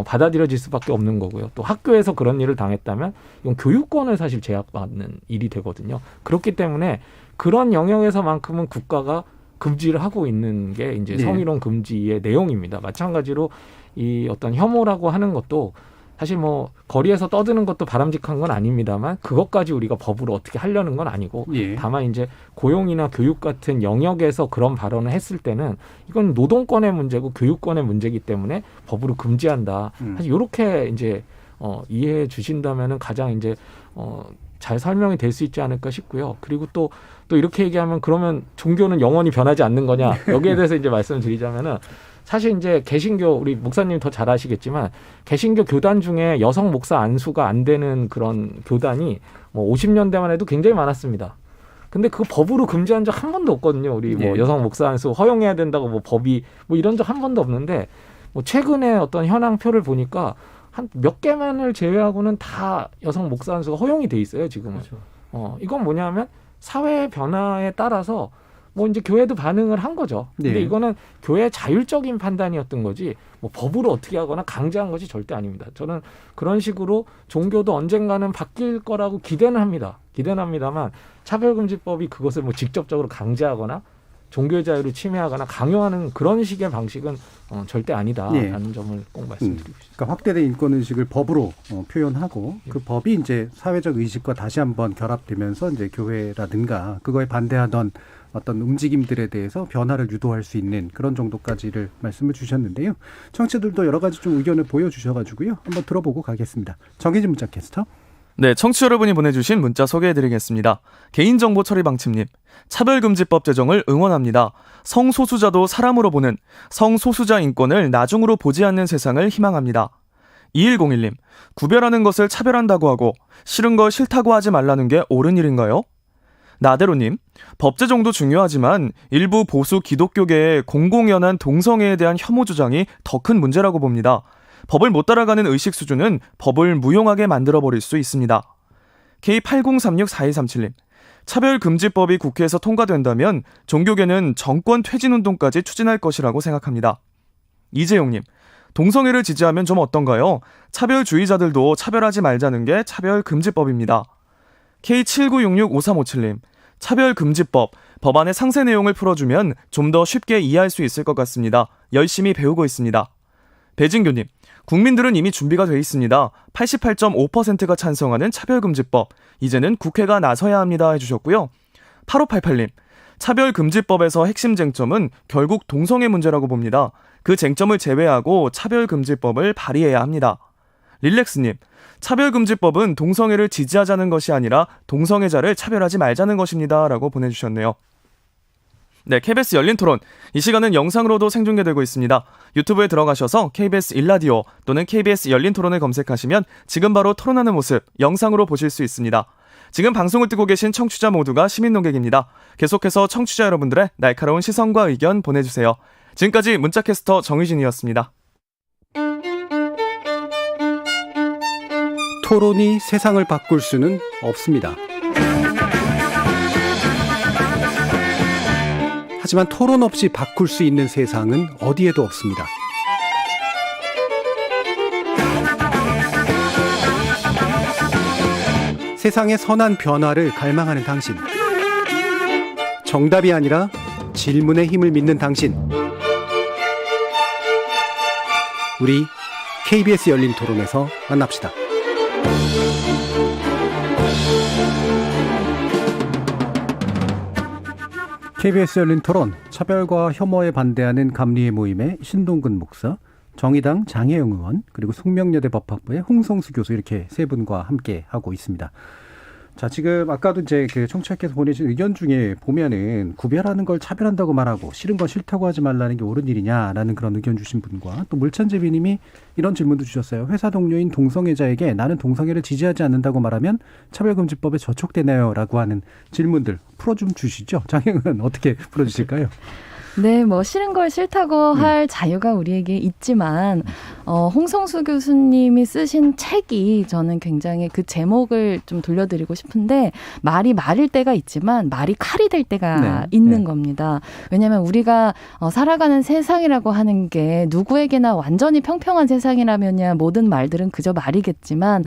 받아들여질 수밖에 없는 거고요. 또 학교에서 그런 일을 당했다면 이건 교육권을 사실 제약받는 일이 되거든요. 그렇기 때문에 그런 영역에서만큼은 국가가 금지를 하고 있는 게 이제 성희롱 금지의 내용입니다. 마찬가지로 이 어떤 혐오라고 하는 것도 사실 뭐 거리에서 떠드는 것도 바람직한 건 아닙니다만 그것까지 우리가 법으로 어떻게 하려는 건 아니고 다만 이제 고용이나 교육 같은 영역에서 그런 발언을 했을 때는 이건 노동권의 문제고 교육권의 문제이기 때문에 법으로 금지한다. 사실 이렇게 이제 이해해 주신다면은 가장 이제 잘 설명이 될 수 있지 않을까 싶고요. 그리고 또 이렇게 얘기하면 그러면 종교는 영원히 변하지 않는 거냐? 여기에 대해서 이제 말씀을 드리자면은 사실 이제 개신교 우리 목사님 더 잘 아시겠지만 개신교 교단 중에 여성 목사 안수가 안 되는 그런 교단이 뭐 50년대만 해도 굉장히 많았습니다. 근데 그 법으로 금지한 적 한 번도 없거든요. 우리 뭐 여성 목사 안수 허용해야 된다고 뭐 법이 뭐 이런 적 한 번도 없는데 뭐 최근에 어떤 현황표를 보니까 한 몇 개만을 제외하고는 다 여성 목사 안수가 허용이 돼 있어요, 지금은. 이건 뭐냐면 사회 변화에 따라서 뭐 이제 교회도 반응을 한 거죠. 근데 이거는 교회의 자율적인 판단이었던 거지 뭐 법으로 어떻게 하거나 강제한 것이 절대 아닙니다. 저는 그런 식으로 종교도 언젠가는 바뀔 거라고 기대는 합니다. 기대는 합니다만 차별금지법이 그것을 뭐 직접적으로 강제하거나 종교의 자유를 침해하거나 강요하는 그런 식의 방식은 절대 아니다라는 점을 꼭 말씀드리고 싶습니다. 그러니까 확대된 인권의식을 법으로 표현하고 그 법이 이제 사회적 의식과 다시 한번 결합되면서 이제 교회라든가 그거에 반대하던 어떤 움직임들에 대해서 변화를 유도할 수 있는 그런 정도까지를 말씀을 주셨는데요. 청취자들도 여러 가지 좀 의견을 보여주셔가지고요. 한번 들어보고 가겠습니다. 정혜진 문자 캐스터. 네, 청취자 여러분이 보내주신 문자 소개해드리겠습니다. 개인정보 처리 방침님, 차별금지법 제정을 응원합니다. 성소수자도 사람으로 보는 성소수자 인권을 나중으로 보지 않는 세상을 희망합니다. 2101님, 구별하는 것을 차별한다고 하고 싫은 거 싫다고 하지 말라는 게 옳은 일인가요? 나대로님, 법 제정도 중요하지만 일부 보수 기독교계의 공공연한 동성애에 대한 혐오 주장이 더 큰 문제라고 봅니다. 법을 못 따라가는 의식 수준은 법을 무용하게 만들어버릴 수 있습니다. K80364237님, 차별금지법이 국회에서 통과된다면 종교계는 정권 퇴진운동까지 추진할 것이라고 생각합니다. 이재용님, 동성애를 지지하면 좀 어떤가요? 차별주의자들도 차별하지 말자는 게 차별금지법입니다. K79665357님, 차별금지법, 법안의 상세 내용을 풀어주면 좀 더 쉽게 이해할 수 있을 것 같습니다. 열심히 배우고 있습니다. 배진교님, 국민들은 이미 준비가 돼 있습니다. 88.5%가 찬성하는 차별금지법, 이제는 국회가 나서야 합니다 해주셨고요. 8588님, 차별금지법에서 핵심 쟁점은 결국 동성애 문제라고 봅니다. 그 쟁점을 제외하고 차별금지법을 발의해야 합니다. 릴렉스님, 차별금지법은 동성애를 지지하자는 것이 아니라 동성애자를 차별하지 말자는 것입니다 라고 보내주셨네요. 네, KBS 열린 토론. 이 시간은 영상으로도 생중계되고 있습니다. 유튜브에 들어가셔서 KBS 일라디오 또는 KBS 열린 토론을 검색하시면 지금 바로 토론하는 모습 영상으로 보실 수 있습니다. 지금 방송을 뜨고 계신 청취자 모두가 시민 농객입니다. 계속해서 청취자 여러분들의 날카로운 시선과 의견 보내주세요. 지금까지 문자캐스터 정의진이었습니다. 토론이 세상을 바꿀 수는 없습니다. 하지만 토론 없이 바꿀 수 있는 세상은 어디에도 없습니다. 세상의 선한 변화를 갈망하는 당신. 정답이 아니라 질문의 힘을 믿는 당신. 우리 KBS 열린 토론에서 만납시다. KBS 열린 토론, 차별과 혐오에 반대하는 감리의 모임의 신동근 목사, 정의당 장혜영 의원, 그리고 숙명여대 법학부의 홍성수 교수, 이렇게 세 분과 함께 하고 있습니다. 자, 지금 아까도 이제 그 청취자께서 보내신 의견 중에 보면은 구별하는 걸 차별한다고 말하고 싫은 건 싫다고 하지 말라는 게 옳은 일이냐라는 그런 의견 주신 분과, 또 물찬제비님이 이런 질문도 주셨어요. 회사 동료인 동성애자에게 나는 동성애를 지지하지 않는다고 말하면 차별금지법에 저촉되나요? 라고 하는 질문들 풀어 좀 주시죠. 장혜은 어떻게 풀어주실까요? 네, 뭐 싫은 걸 싫다고 할 자유가 우리에게 있지만 홍성수 교수님이 쓰신 책이 저는 굉장히 그 제목을 좀 돌려드리고 싶은데, 말이 말일 때가 있지만 말이 칼이 될 때가 있는 겁니다. 왜냐하면 우리가 살아가는 세상이라고 하는 게 누구에게나 완전히 평평한 세상이라면야 모든 말들은 그저 말이겠지만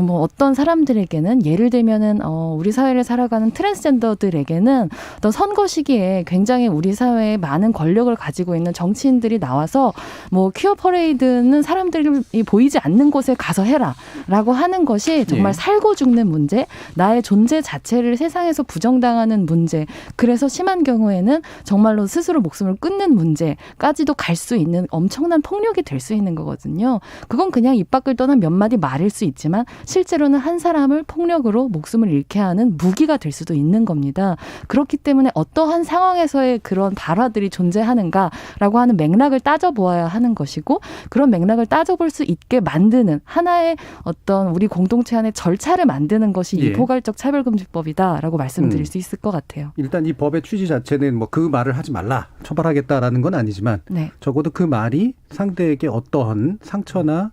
뭐 어떤 사람들에게는, 예를 들면은 우리 사회를 살아가는 트랜스젠더들에게는 어떤 선거 시기에 굉장히 우리 사회에 많은 권력을 가지고 있는 정치인들이 나와서 뭐 퀴어 퍼레이드는 사람들이 보이지 않는 곳에 가서 해라라고 하는 것이 정말 살고 죽는 문제, 나의 존재 자체를 세상에서 부정당하는 문제, 그래서 심한 경우에는 정말로 스스로 목숨을 끊는 문제까지도 갈 수 있는 엄청난 폭력이 될 수 있는 거거든요. 그건 그냥 입 밖을 떠난 몇 마디 말일 수 있지만 실제로는 한 사람을 폭력으로 목숨을 잃게 하는 무기가 될 수도 있는 겁니다. 그렇기 때문에 어떠한 상황에서의 그런 발화들이 존재하는가라고 하는 맥락을 따져보아야 하는 것이고, 그런 맥락을 따져볼 수 있게 만드는 하나의 어떤 우리 공동체 안에 절차를 만드는 것이 이 포괄적 차별금지법이다라고 말씀드릴 수 있을 것 같아요. 일단 이 법의 취지 자체는 뭐 그 말을 하지 말라, 처벌하겠다라는 건 아니지만 적어도 그 말이 상대에게 어떠한 상처나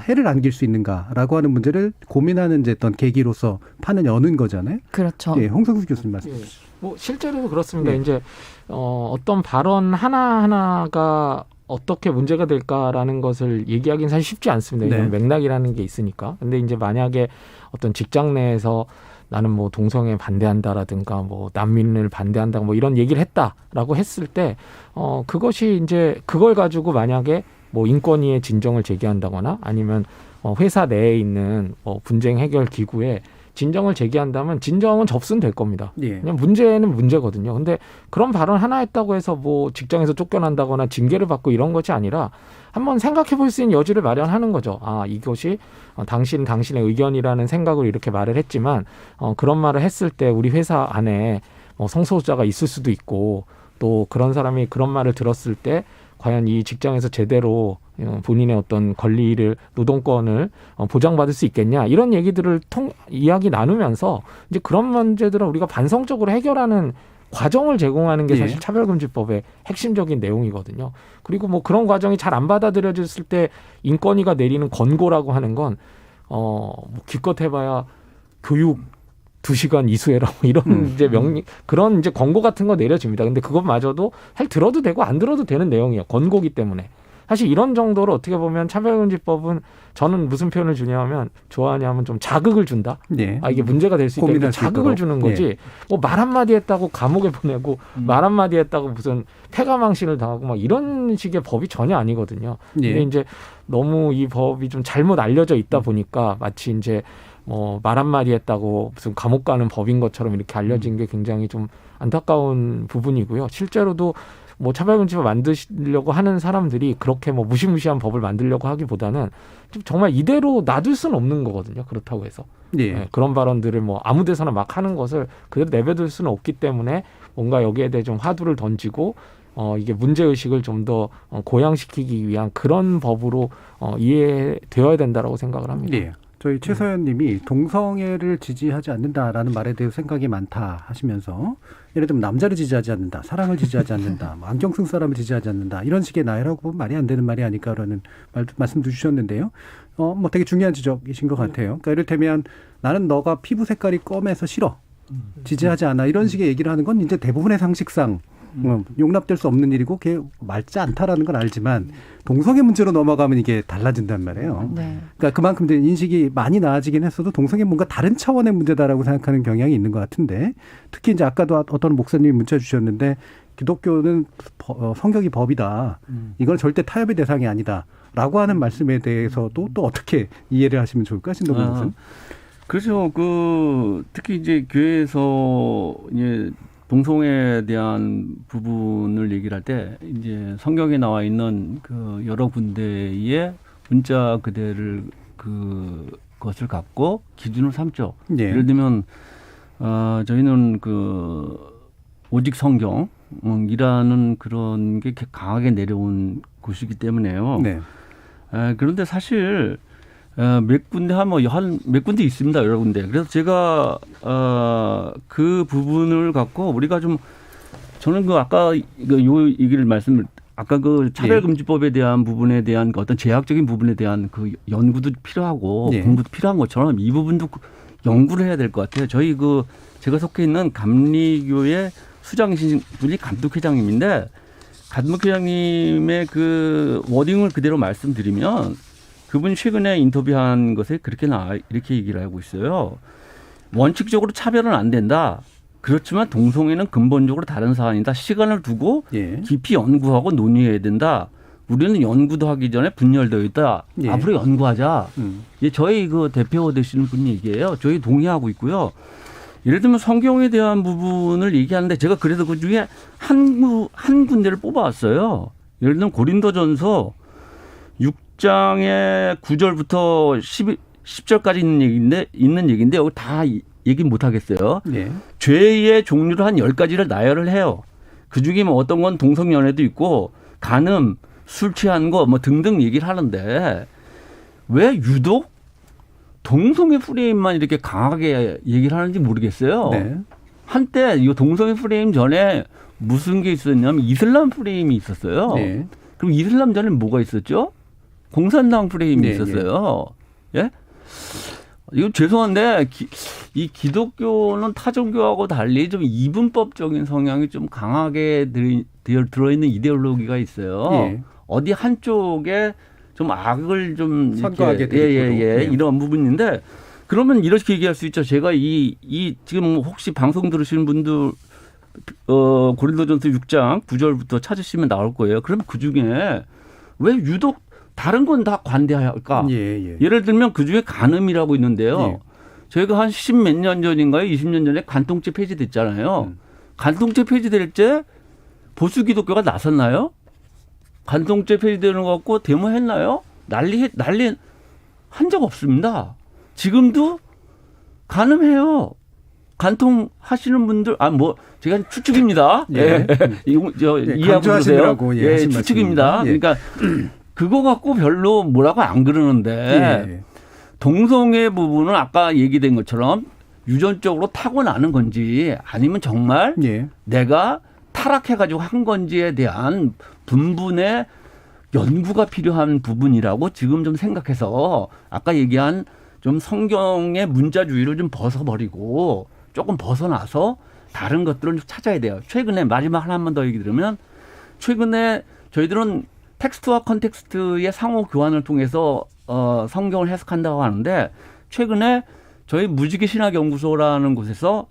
해를 안길 수 있는가라고 하는 문제를 고민하는 이제 어떤 계기로서 판을 여는 거잖아요. 그렇죠. 예, 홍성수 교수님 말씀. 뭐 실제로도 그렇습니다. 이제 어떤 발언 하나하나가 어떻게 문제가 될까라는 것을 얘기하기는 사실 쉽지 않습니다. 이런 맥락이라는 게 있으니까. 근데 이제 만약에 어떤 직장 내에서 나는 뭐 동성애 반대한다라든가 뭐 난민을 반대한다 뭐 이런 얘기를 했다라고 했을 때 그것이 이제 그걸 가지고 만약에 뭐 인권위에 진정을 제기한다거나 아니면 회사 내에 있는 분쟁 해결 기구에 진정을 제기한다면 진정은 접수는 될 겁니다. 예. 그냥 문제는 문제거든요. 근데 그런 발언 하나 했다고 해서 뭐 직장에서 쫓겨난다거나 징계를 받고 이런 것이 아니라 한번 생각해 볼 수 있는 여지를 마련하는 거죠. 아, 이것이 당신의 의견이라는 생각으로 이렇게 말을 했지만 그런 말을 했을 때 우리 회사 안에 성소수자가 있을 수도 있고 또 그런 사람이 그런 말을 들었을 때 과연 이 직장에서 제대로 본인의 어떤 권리를 노동권을 보장받을 수 있겠냐 이런 얘기들을 이야기 나누면서 이제 그런 문제들은 우리가 반성적으로 해결하는 과정을 제공하는 게 사실 차별금지법의 핵심적인 내용이거든요. 그리고 뭐 그런 과정이 잘 안 받아들여졌을 때 인권위가 내리는 권고라고 하는 건 뭐 기껏 해봐야 교육 2시간 이수해라 뭐 이런 이제 그런 이제 권고 같은 거 내려집니다. 근데 그것마저도 사실 들어도 되고 안 들어도 되는 내용이에요. 권고기 때문에. 사실 이런 정도로 어떻게 보면 차별금지법은 저는 무슨 표현을 주냐면 좋아하냐면 좀 자극을 준다. 예. 이게 문제가 될 수 있다. 자극을 주는 거지. 예. 뭐 말 한마디 했다고 감옥에 보내고 말 한마디 했다고 무슨 폐가망신을 당하고 막 이런 식의 법이 전혀 아니거든요. 예. 근데 이제 너무 이 법이 좀 잘못 알려져 있다 보니까 마치 이제 말 한마디 했다고 무슨 감옥 가는 법인 것처럼 이렇게 알려진 게 굉장히 좀 안타까운 부분이고요. 실제로도 뭐 차별금지법 만드시려고 하는 사람들이 그렇게 뭐 무시무시한 법을 만들려고 하기보다는 좀 정말 이대로 놔둘 수는 없는 거거든요. 그렇다고 해서. 네, 그런 발언들을 뭐 아무 데서나 막 하는 것을 그대로 내버릴 수는 없기 때문에 뭔가 여기에 대해 좀 화두를 던지고 이게 문제의식을 좀 더 고양시키기 위한 그런 법으로 이해되어야 된다라고 생각을 합니다. 예. 저희 최서연 님이 동성애를 지지하지 않는다라는 말에 대해서 생각이 많다 하시면서 예를 들면 남자를 지지하지 않는다, 사랑을 지지하지 않는다, 뭐 안경 쓴 사람을 지지하지 않는다 이런 식의 나열하고 보면 말이 안 되는 말이 아닐까라는 말씀도 주셨는데요. 뭐 되게 중요한 지적이신 것 같아요. 그러니까 이를테면 나는 너가 피부 색깔이 검해서 싫어, 지지하지 않아 이런 식의 얘기를 하는 건 이제 대부분의 상식상 용납될 수 없는 일이고 그게 맑지 않다라는 건 알지만 동성애 문제로 넘어가면 이게 달라진단 말이에요. 네. 그러니까 그만큼 이제 인식이 많이 나아지긴 했어도 동성애 뭔가 다른 차원의 문제다라고 생각하는 경향이 있는 것 같은데 특히 이제 아까도 어떤 목사님이 문자 주셨는데 기독교는 성격이 법이다. 이건 절대 타협의 대상이 아니다라고 하는 말씀에 대해서도 또 어떻게 이해를 하시면 좋을까 신동훈 목사님? 그렇죠. 특히 이제 교회에서 이제 동성애에 대한 부분을 얘기를 할 때 이제 성경에 나와 있는 그 여러 군데의 문자 그대를 그것을 갖고 기준을 삼죠. 예. 예를 들면 저희는 오직 성경이라는 그런 게 강하게 내려온 곳이기 때문에요. 네. 그런데 사실 몇 군데 몇 군데 있습니다, 여러 군데. 그래서 제가 그 부분을 갖고 우리가 좀 저는 아까 요 얘기를 아까 차별금지법에 대한 부분에 대한 어떤 제약적인 부분에 대한 연구도 필요하고 공부도 필요한 것처럼 이 부분도 연구를 해야 될 것 같아요. 저희 제가 속해 있는 감리교의 수장이신 분이 감독회장님인데 감독회장님의 워딩을 그대로 말씀드리면 그분이 최근에 인터뷰한 것에 이렇게 얘기를 하고 있어요. 원칙적으로 차별은 안 된다. 그렇지만 동성애는 근본적으로 다른 사안이다. 시간을 두고 깊이 연구하고 논의해야 된다. 우리는 연구도 하기 전에 분열되어 있다. 앞으로 연구하자. 저희 대표 되시는 분 얘기예요. 저희 동의하고 있고요. 예를 들면 성경에 대한 부분을 얘기하는데 제가 그래서 그 중에 한 군데를 뽑아왔어요. 예를 들면 고린도전서 6장의 9절부터 10절까지 있는 얘기인데 여기 다 얘기 못 하겠어요. 죄의 종류를 한 10가지를 나열을 해요. 그중에 뭐 어떤 건 동성연애도 있고 간음, 술 취한 거 뭐 등등 얘기를 하는데 왜 유독 동성애 프레임만 이렇게 강하게 얘기를 하는지 모르겠어요. 한때 이 동성애 프레임 전에 무슨 게 있었냐면 이슬람 프레임이 있었어요. 그럼 이슬람 전에 뭐가 있었죠? 공산당 프레임이 있었어요. 예? 이거 죄송한데 이 기독교는 타 종교하고 달리 좀 이분법적인 성향이 좀 강하게 들어있는 이데올로기가 있어요. 어디 한쪽에 좀 악을 좀 선거하게 이런 부분인데 그러면 이렇게 얘기할 수 있죠. 제가 지금 혹시 방송 들으시는 분들 고린도전서 6장 9절부터 찾으시면 나올 거예요. 그러면 그중에 왜 유독 다른 건 다 관대할까? 예를 들면 그중에 간음이라고 있는데요. 저희가 한 10몇 년 전인가요? 20년 전에 간통죄 폐지됐잖아요. 간통죄 폐지될 때 보수 기독교가 나섰나요? 간통죄 폐지되는 것 같고 데모했나요? 난리 한 적 없습니다. 지금도 가늠해요. 간통하시는 분들, 제가 추측입니다. 예. 이해하고 그러세요? 예, 추측입니다. 예. 그러니까 그거 갖고 별로 뭐라고 안 그러는데 예. 동성애 부분은 아까 얘기된 것처럼 유전적으로 타고나는 건지 아니면 정말 예. 내가 타락해가지고 한 건지에 대한 분분의 연구가 필요한 부분이라고 지금 좀 생각해서 아까 얘기한 좀 성경의 문자주의를 좀 벗어버리고 조금 벗어나서 다른 것들을 좀 찾아야 돼요. 최근에 마지막 하나만 더 얘기 들으면 최근에 저희들은 텍스트와 컨텍스트의 상호 교환을 통해서 성경을 해석한다고 하는데 최근에 저희 무지개 신학연구소라는 곳에서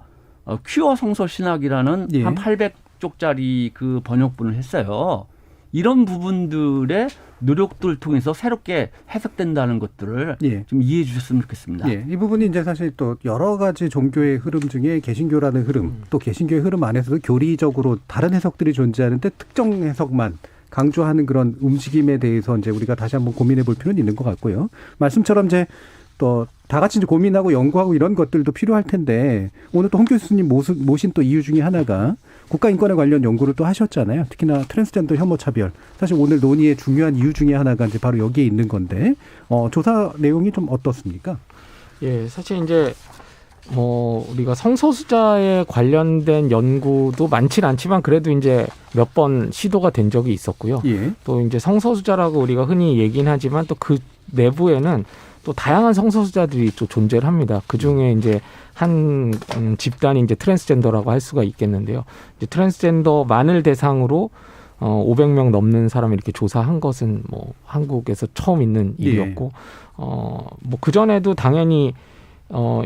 퀴어 성서 신학이라는 예. 한 800쪽짜리 그 번역본을 했어요. 이런 부분들의 노력들을 통해서 새롭게 해석된다는 것들을 예. 좀 이해해 주셨으면 좋겠습니다. 예, 이 부분이 이제 사실 또 여러 가지 종교의 흐름 중에 개신교라는 흐름, 또 개신교의 흐름 안에서도 교리적으로 다른 해석들이 존재하는데 특정 해석만 강조하는 그런 움직임에 대해서 이제 우리가 다시 한번 고민해 볼 필요는 있는 것 같고요. 말씀처럼 이제 또 다 같이 이제 고민하고 연구하고 이런 것들도 필요할 텐데 오늘 또 홍 교수님 모신 또 이유 중에 하나가 국가인권에 관련 연구를 또 하셨잖아요. 특히나 트랜스젠더 혐오 차별. 사실 오늘 논의의 중요한 이유 중에 하나가 이제 바로 여기에 있는 건데 조사 내용이 좀 어떻습니까? 예, 사실 이제 우리가 성소수자에 관련된 연구도 많지는 않지만 그래도 이제 몇 번 시도가 된 적이 있었고요. 예. 또 이제 성소수자라고 우리가 흔히 얘기는 하지만 또 그 내부에는 또 다양한 성소수자들이 또 존재를 합니다. 그 중에 이제 한 집단이 이제 트랜스젠더라고 할 수가 있겠는데요. 이제 트랜스젠더만을 대상으로 500명 넘는 사람을 이렇게 조사한 것은 한국에서 처음 있는 일이었고, 그 전에도 당연히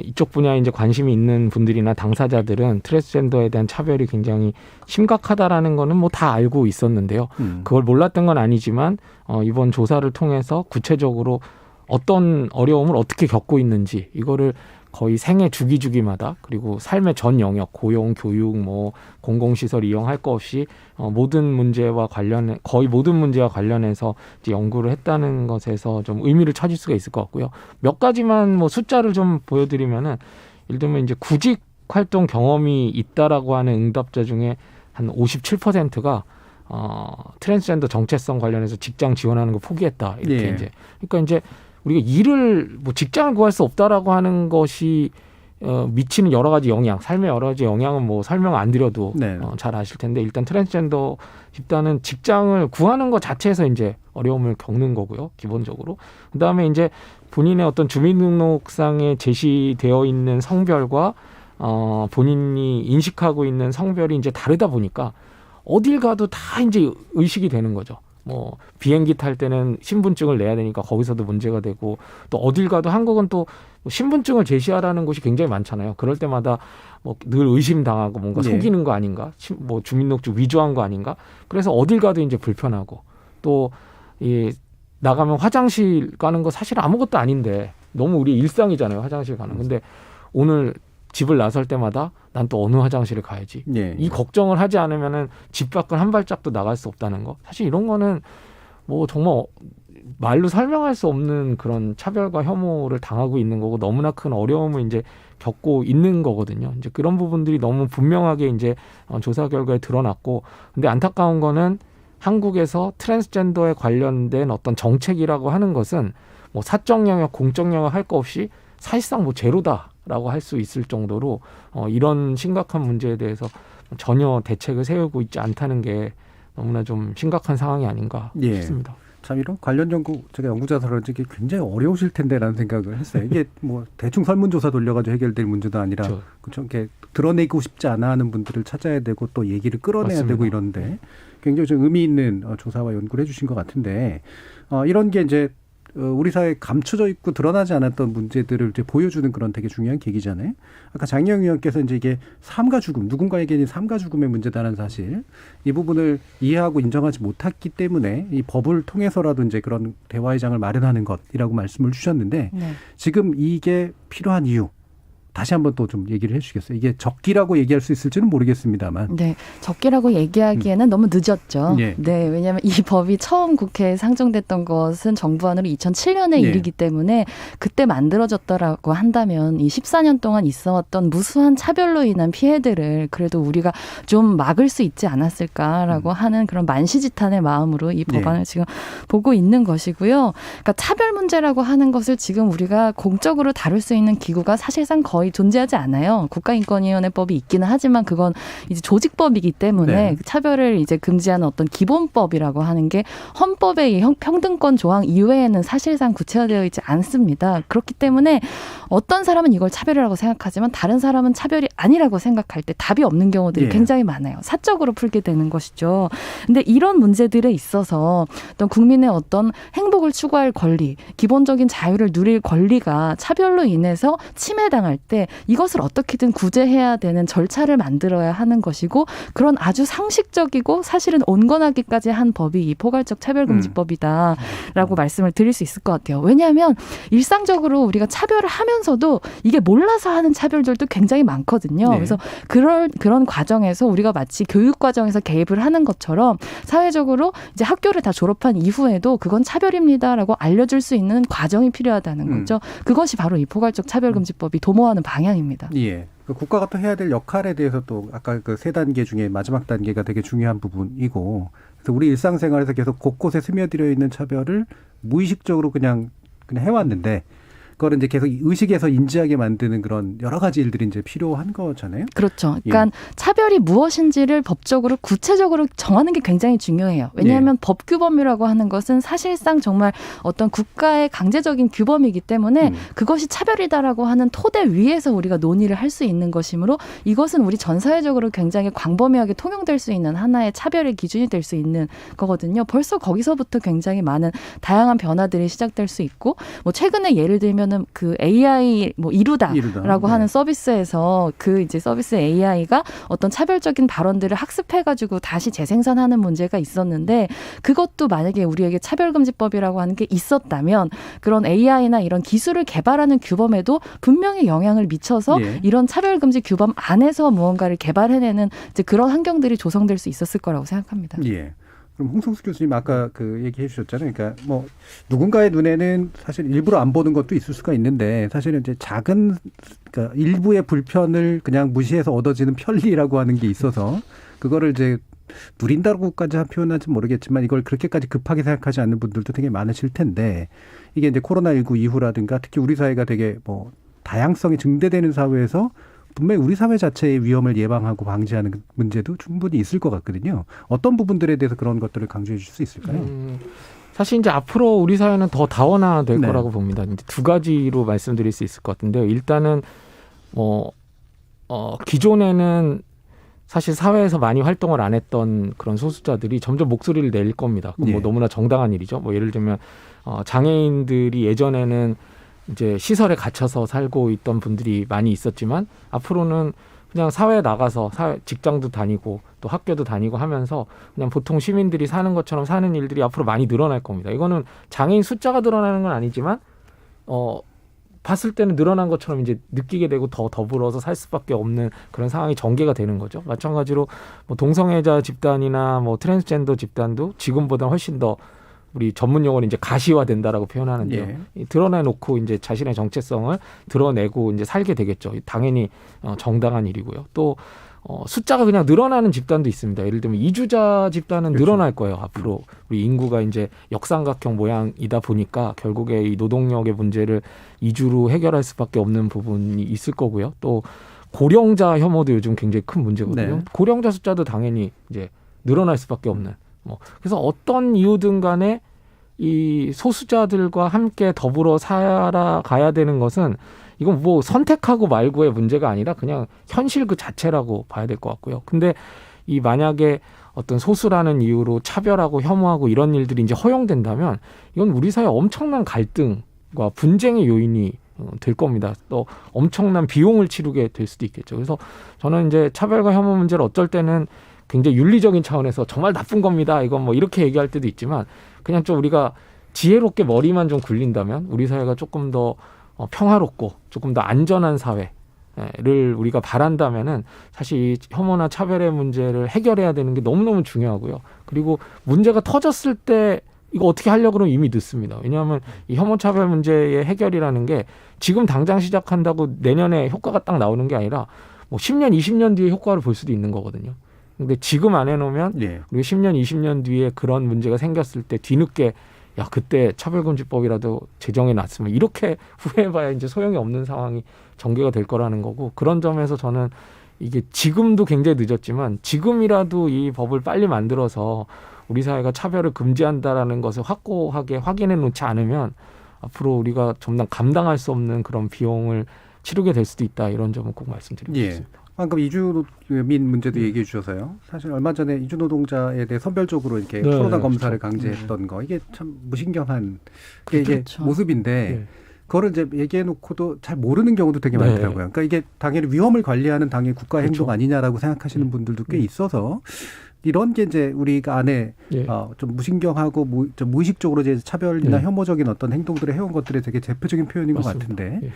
이쪽 분야에 이제 관심이 있는 분들이나 당사자들은 트랜스젠더에 대한 차별이 굉장히 심각하다라는 거는 다 알고 있었는데요. 그걸 몰랐던 건 아니지만 이번 조사를 통해서 구체적으로 어떤 어려움을 어떻게 겪고 있는지 이거를 거의 생애 주기마다 그리고 삶의 전 영역, 고용, 교육, 공공시설 이용할 것 없이 거의 모든 문제와 관련해서 이제 연구를 했다는 것에서 좀 의미를 찾을 수가 있을 것 같고요. 몇 가지만 숫자를 좀 보여드리면은 예를 들면 이제 구직 활동 경험이 있다라고 하는 응답자 중에 한 57%가 트랜스젠더 정체성 관련해서 직장 지원하는 거 포기했다 이렇게 이제 그러니까 이제 우리가 일을 직장을 구할 수 없다라고 하는 것이 미치는 여러 가지 영향, 삶의 여러 가지 영향은 설명 안 드려도 잘 아실 텐데 일단 트랜스젠더 집단은 직장을 구하는 것 자체에서 이제 어려움을 겪는 거고요, 기본적으로. 그다음에 이제 본인의 어떤 주민등록상에 제시되어 있는 성별과 본인이 인식하고 있는 성별이 이제 다르다 보니까 어딜 가도 다 이제 의식이 되는 거죠. 비행기 탈 때는 신분증을 내야 되니까 거기서도 문제가 되고 또 어딜 가도 한국은 또 신분증을 제시하라는 곳이 굉장히 많잖아요. 그럴 때마다 늘 의심당하고 뭔가 속이는 거 아닌가? 주민등록증 위조한 거 아닌가? 그래서 어딜 가도 이제 불편하고 또 나가면 화장실 가는 거 사실 아무것도 아닌데 너무 우리 일상이잖아요. 화장실 가는. 근데 오늘 집을 나설 때마다 난 또 어느 화장실에 가야지. 이 걱정을 하지 않으면은 집 밖을 한 발짝도 나갈 수 없다는 거. 사실 이런 거는 정말 말로 설명할 수 없는 그런 차별과 혐오를 당하고 있는 거고 너무나 큰 어려움을 이제 겪고 있는 거거든요. 이제 그런 부분들이 너무 분명하게 이제 조사 결과에 드러났고, 근데 안타까운 거는 한국에서 트랜스젠더에 관련된 어떤 정책이라고 하는 것은 사적 영역, 공적 영역 할 거 없이 사실상 제로다라고 할 수 있을 정도로 이런 심각한 문제에 대해서 전혀 대책을 세우고 있지 않다는 게 너무나 좀 심각한 상황이 아닌가 싶습니다. 참 이런 관련 연구 제가 연구자로서 이게 굉장히 어려우실 텐데라는 생각을 했어요. 이게 대충 설문조사 돌려가지고 해결될 문제도 아니라 그렇죠. 이렇게 드러내고 싶지 않아 하는 분들을 찾아야 되고 또 얘기를 끌어내야 되고 이런데 굉장히 좀 의미 있는 조사와 연구를 해주신 것 같은데 이런 게 이제 우리 사회에 감춰져 있고 드러나지 않았던 문제들을 이제 보여주는 그런 되게 중요한 계기잖아요. 아까 장영 의원께서 이제 이게 삶과 죽음, 누군가에게는 삶과 죽음의 문제다라는 사실, 이 부분을 이해하고 인정하지 못했기 때문에 이 법을 통해서라도 이제 그런 대화의 장을 마련하는 것이라고 말씀을 주셨는데 지금 이게 필요한 이유, 다시 한번 또 좀 얘기를 해주시겠어요? 이게 적기라고 얘기할 수 있을지는 모르겠습니다만. 네, 적기라고 얘기하기에는 너무 늦었죠. 예. 네, 왜냐하면 이 법이 처음 국회에 상정됐던 것은 정부안으로 2007년의 예. 일이기 때문에 그때 만들어졌더라고 한다면 이 14년 동안 있어왔던 무수한 차별로 인한 피해들을 그래도 우리가 좀 막을 수 있지 않았을까라고 하는 그런 만시지탄의 마음으로 이 법안을 지금 보고 있는 것이고요. 그러니까 차별 문제라고 하는 것을 지금 우리가 공적으로 다룰 수 있는 기구가 사실상 거의 존재하지 않아요. 국가인권위원회법이 있기는 하지만 그건 이제 조직법이기 때문에 차별을 이제 금지하는 어떤 기본법이라고 하는 게 헌법의 평등권 조항 이외에는 사실상 구체화되어 있지 않습니다. 그렇기 때문에 어떤 사람은 이걸 차별이라고 생각하지만 다른 사람은 차별이 아니라고 생각할 때 답이 없는 경우들이 굉장히 많아요. 사적으로 풀게 되는 것이죠. 근데 이런 문제들에 있어서 어떤 국민의 어떤 행복을 추구할 권리, 기본적인 자유를 누릴 권리가 차별로 인해서 침해당할 때 이것을 어떻게든 구제해야 되는 절차를 만들어야 하는 것이고 그런 아주 상식적이고 사실은 온건하기까지 한 법이 이 포괄적 차별금지법이다라고 말씀을 드릴 수 있을 것 같아요. 왜냐하면 일상적으로 우리가 차별을 하면서도 이게 몰라서 하는 차별들도 굉장히 많거든요. 그래서 그런 과정에서 우리가 마치 교육 과정에서 개입을 하는 것처럼 사회적으로 이제 학교를 다 졸업한 이후에도 그건 차별입니다라고 알려줄 수 있는 과정이 필요하다는 거죠. 그것이 바로 이 포괄적 차별금지법이 도모하는 방향입니다. 예. 그 국가가 또 해야 될 역할에 대해서 또 아까 그 세 단계 중에 마지막 단계가 되게 중요한 부분이고 그래서 우리 일상생활에서 계속 곳곳에 스며들어 있는 차별을 무의식적으로 그냥 해왔는데 그걸 이제 계속 의식에서 인지하게 만드는 그런 여러 가지 일들이 이제 필요한 거잖아요. 그렇죠. 그러니까 차별이 무엇인지를 법적으로 구체적으로 정하는 게 굉장히 중요해요. 왜냐하면 법규범이라고 하는 것은 사실상 정말 어떤 국가의 강제적인 규범이기 때문에 그것이 차별이다라고 하는 토대 위에서 우리가 논의를 할 수 있는 것이므로 이것은 우리 전 사회적으로 굉장히 광범위하게 통용될 수 있는 하나의 차별의 기준이 될 수 있는 거거든요. 벌써 거기서부터 굉장히 많은 다양한 변화들이 시작될 수 있고 뭐 최근에 예를 들면 그 AI 뭐 이루다라고 하는 서비스에서 그 이제 서비스 AI가 어떤 차별적인 발언들을 학습해가지고 다시 재생산하는 문제가 있었는데 그것도 만약에 우리에게 차별금지법이라고 하는 게 있었다면 그런 AI나 이런 기술을 개발하는 규범에도 분명히 영향을 미쳐서 이런 차별금지 규범 안에서 무언가를 개발해내는 이제 그런 환경들이 조성될 수 있었을 거라고 생각합니다. 예. 그럼 홍성수 교수님 아까 그 얘기해 주셨잖아요. 그러니까 뭐 누군가의 눈에는 사실 일부러 안 보는 것도 있을 수가 있는데 사실은 이제 작은 그러니까 일부의 불편을 그냥 무시해서 얻어지는 편리라고 하는 게 있어서 그거를 이제 누린다고까지 표현하지 모르겠지만 이걸 그렇게까지 급하게 생각하지 않는 분들도 되게 많으실 텐데 이게 이제 코로나19 이후라든가 특히 우리 사회가 되게 뭐 다양성이 증대되는 사회에서 분명히 우리 사회 자체의 위험을 예방하고 방지하는 문제도 충분히 있을 것 같거든요. 어떤 부분들에 대해서 그런 것들을 강조해 주실 수 있을까요? 사실 이제 앞으로 우리 사회는 더 다원화될 거라고 봅니다. 이제 두 가지로 말씀드릴 수 있을 것 같은데요. 일단은 기존에는 사실 사회에서 많이 활동을 안 했던 그런 소수자들이 점점 목소리를 낼 겁니다. 뭐 너무나 정당한 일이죠. 뭐 예를 들면 장애인들이 예전에는 이제 시설에 갇혀서 살고 있던 분들이 많이 있었지만 앞으로는 그냥 사회에 나가서 직장도 다니고 또 학교도 다니고 하면서 그냥 보통 시민들이 사는 것처럼 사는 일들이 앞으로 많이 늘어날 겁니다. 이거는 장애인 숫자가 늘어나는 건 아니지만 봤을 때는 늘어난 것처럼 이제 느끼게 되고 더 더불어서 살 수밖에 없는 그런 상황이 전개가 되는 거죠. 마찬가지로 뭐 동성애자 집단이나 뭐 트랜스젠더 집단도 지금보다 훨씬 더 우리 전문 용어로 이제 가시화된다라고 표현하는데요. 드러내놓고 이제 자신의 정체성을 드러내고 이제 살게 되겠죠. 당연히 정당한 일이고요. 또 숫자가 그냥 늘어나는 집단도 있습니다. 예를 들면 이주자 집단은 늘어날 거예요. 앞으로 우리 인구가 이제 역삼각형 모양이다 보니까 결국에 이 노동력의 문제를 이주로 해결할 수밖에 없는 부분이 있을 거고요. 또 고령자 혐오도 요즘 굉장히 큰 문제거든요. 고령자 숫자도 당연히 이제 늘어날 수밖에 없는. 그래서 어떤 이유든 간에 이 소수자들과 함께 더불어 살아가야 되는 것은 이건 뭐 선택하고 말고의 문제가 아니라 그냥 현실 그 자체라고 봐야 될 것 같고요. 근데 이 만약에 어떤 소수라는 이유로 차별하고 혐오하고 이런 일들이 이제 허용된다면 이건 우리 사회 엄청난 갈등과 분쟁의 요인이 될 겁니다. 또 엄청난 비용을 치르게 될 수도 있겠죠. 그래서 저는 이제 차별과 혐오 문제를 어쩔 때는 굉장히 윤리적인 차원에서 정말 나쁜 겁니다. 이건 뭐 이렇게 얘기할 때도 있지만 그냥 좀 우리가 지혜롭게 머리만 좀 굴린다면 우리 사회가 조금 더 평화롭고 조금 더 안전한 사회 를 우리가 바란다면은 사실 이 혐오나 차별의 문제를 해결해야 되는 게 너무너무 중요하고요. 그리고 문제가 터졌을 때 이거 어떻게 하려고 그러면 이미 늦습니다. 왜냐하면 이 혐오 차별 문제의 해결이라는 게 지금 당장 시작한다고 내년에 효과가 딱 나오는 게 아니라 뭐 10년, 20년 뒤에 효과를 볼 수도 있는 거거든요. 근데 지금 안 해놓으면 예. 우리가 10년, 20년 뒤에 그런 문제가 생겼을 때 뒤늦게 야 그때 차별금지법이라도 제정해 놨으면 이렇게 후회해봐야 이제 소용이 없는 상황이 전개가 될 거라는 거고 그런 점에서 저는 이게 지금도 굉장히 늦었지만 지금이라도 이 법을 빨리 만들어서 우리 사회가 차별을 금지한다라는 것을 확고하게 확인해 놓지 않으면 앞으로 우리가 점점 감당할 수 없는 그런 비용을 치르게 될 수도 있다 이런 점은 꼭 말씀드리고 싶습니다. 방금 이주민 문제도 얘기해 주셔서요. 사실 얼마 전에 이주노동자에 대해 선별적으로 이렇게 네, 코로나 검사를 그렇죠. 강제했던 거 이게 참 무신경한 게 이게 그렇죠. 모습인데 네. 그거를 이제 얘기해 놓고도 잘 모르는 경우도 되게 네. 많더라고요. 그러니까 이게 당연히 위험을 관리하는 당연히 국가 그렇죠. 행동 아니냐라고 생각하시는 분들도 꽤 있어서 이런 게 이제 우리가 안에 예. 좀 무신경하고 좀 무의식적으로 이제 차별이나 예. 혐오적인 어떤 행동들을 해온 것들의 되게 대표적인 표현인 맞습니다. 것 같은데 예.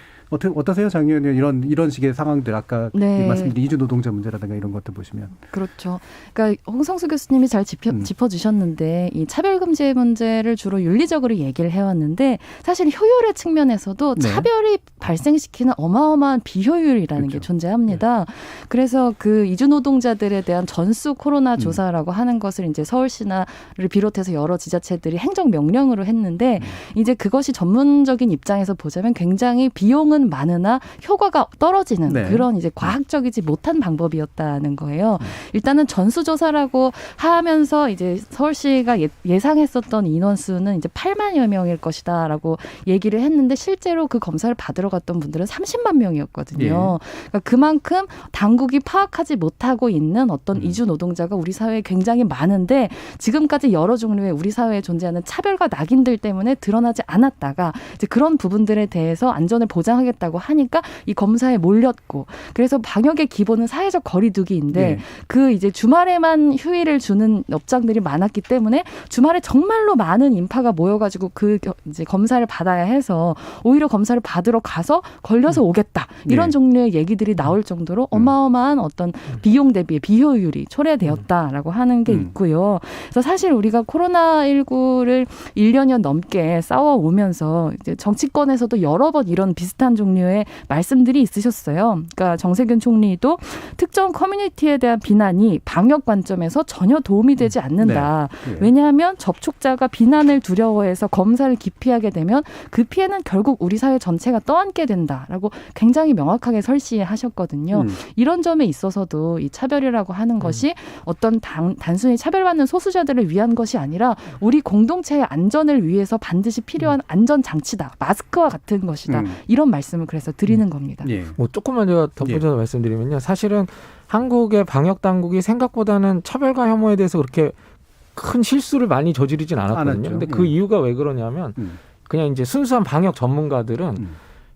어떠세요, 장 의원님? 이런 식의 상황들 아까 네. 말씀드린 이주 노동자 문제라든가 이런 것들 보시면 그렇죠. 그러니까 홍성수 교수님이 잘 짚어주셨는데 이 차별금지 문제를 주로 윤리적으로 얘기를 해왔는데 사실 효율의 측면에서도 네. 차별이 발생시키는 어마어마한 비효율이라는 그렇죠. 게 존재합니다. 그래서 그 이주노동자들에 대한 전수 코로나 조사라고 하는 것을 이제 서울시나를 비롯해서 여러 지자체들이 행정명령으로 했는데 이제 그것이 전문적인 입장에서 보자면 굉장히 비용은 많으나 효과가 떨어지는 네. 그런 이제 과학적이지 못한 방법이었다는 거예요. 일단은 전수조사라고 하면서 이제 서울시가 예상했었던 인원수는 이제 8만여 명일 것이다라고 얘기를 했는데 실제로 그 검사를 받으러 갔던 분들은 30만 명이었거든요. 예. 그러니까 그만큼 당국이 파악하지 못하고 있는 어떤 이주 노동자가 우리 사회에 굉장히 많은데 지금까지 여러 종류의 우리 사회에 존재하는 차별과 낙인들 때문에 드러나지 않았다가 이제 그런 부분들에 대해서 안전을 보장하겠다고 하니까 이 검사에 몰렸고 그래서 방역의 기본은 사회적 거리두기인데 예. 그 이제 주말에만 휴일을 주는 업장들이 많았기 때문에 주말에 정말로 많은 인파가 모여가지고 그 이제 검사를 받아야 해서 오히려 검사를 받으러 가서 걸려서 오겠다 이런 네. 종류의 얘기들이 나올 정도로 어마어마한 어떤 비용 대비의 비효율이 초래되었다라고 하는 게 있고요. 그래서 사실 우리가 코로나19를 1년여 넘게 싸워오면서 이제 정치권에서도 여러 번 이런 비슷한 종류의 말씀들이 있으셨어요. 그러니까 정세균 총리도 특정 커뮤니티에 대한 비난이 방역 관점에서 전혀 도움이 되지 않는다. 네. 왜냐하면 접촉자가 비난을 두려워해서 검사를 기피하게 되면 그 피해는 결국 우리 사회 전체가 떠안게 된다라고 굉장히 명확하게 설시하셨거든요. 이런 점에 있어서도 이 차별이라고 하는 것이 어떤 단순히 차별받는 소수자들을 위한 것이 아니라 우리 공동체의 안전을 위해서 반드시 필요한 안전장치다. 마스크와 같은 것이다. 이런 말씀을 그래서 드리는 겁니다. 예. 뭐 조금만 제가 덧붙여서 말씀드리면요. 사실은 한국의 방역 당국이 생각보다는 차별과 혐오에 대해서 그렇게 큰 실수를 많이 저지르진 않았거든요. 않았죠. 근데 그 이유가 왜 그러냐면 그냥 이제 순수한 방역 전문가들은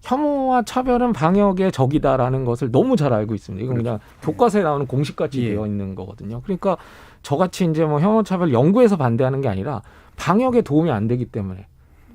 혐오와 차별은 방역의 적이다라는 것을 너무 잘 알고 있습니다. 이건 그냥 교과서에 나오는 공식같이 예. 되어 있는 거거든요. 그러니까 저같이 이제 뭐 혐오 차별 연구에서 반대하는 게 아니라 방역에 도움이 안 되기 때문에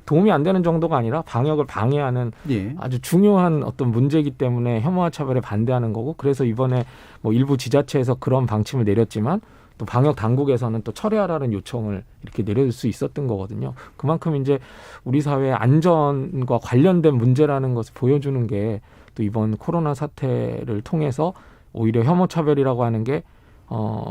도움이 안 되는 정도가 아니라 방역을 방해하는 예. 아주 중요한 어떤 문제이기 때문에 혐오와 차별에 반대하는 거고 그래서 이번에 뭐 일부 지자체에서 그런 방침을 내렸지만 또 방역 당국에서는 또 철회하라는 요청을 이렇게 내려줄 수 있었던 거거든요. 그만큼 이제 우리 사회의 안전과 관련된 문제라는 것을 보여주는 게 또 이번 코로나 사태를 통해서 오히려 혐오 차별이라고 하는 게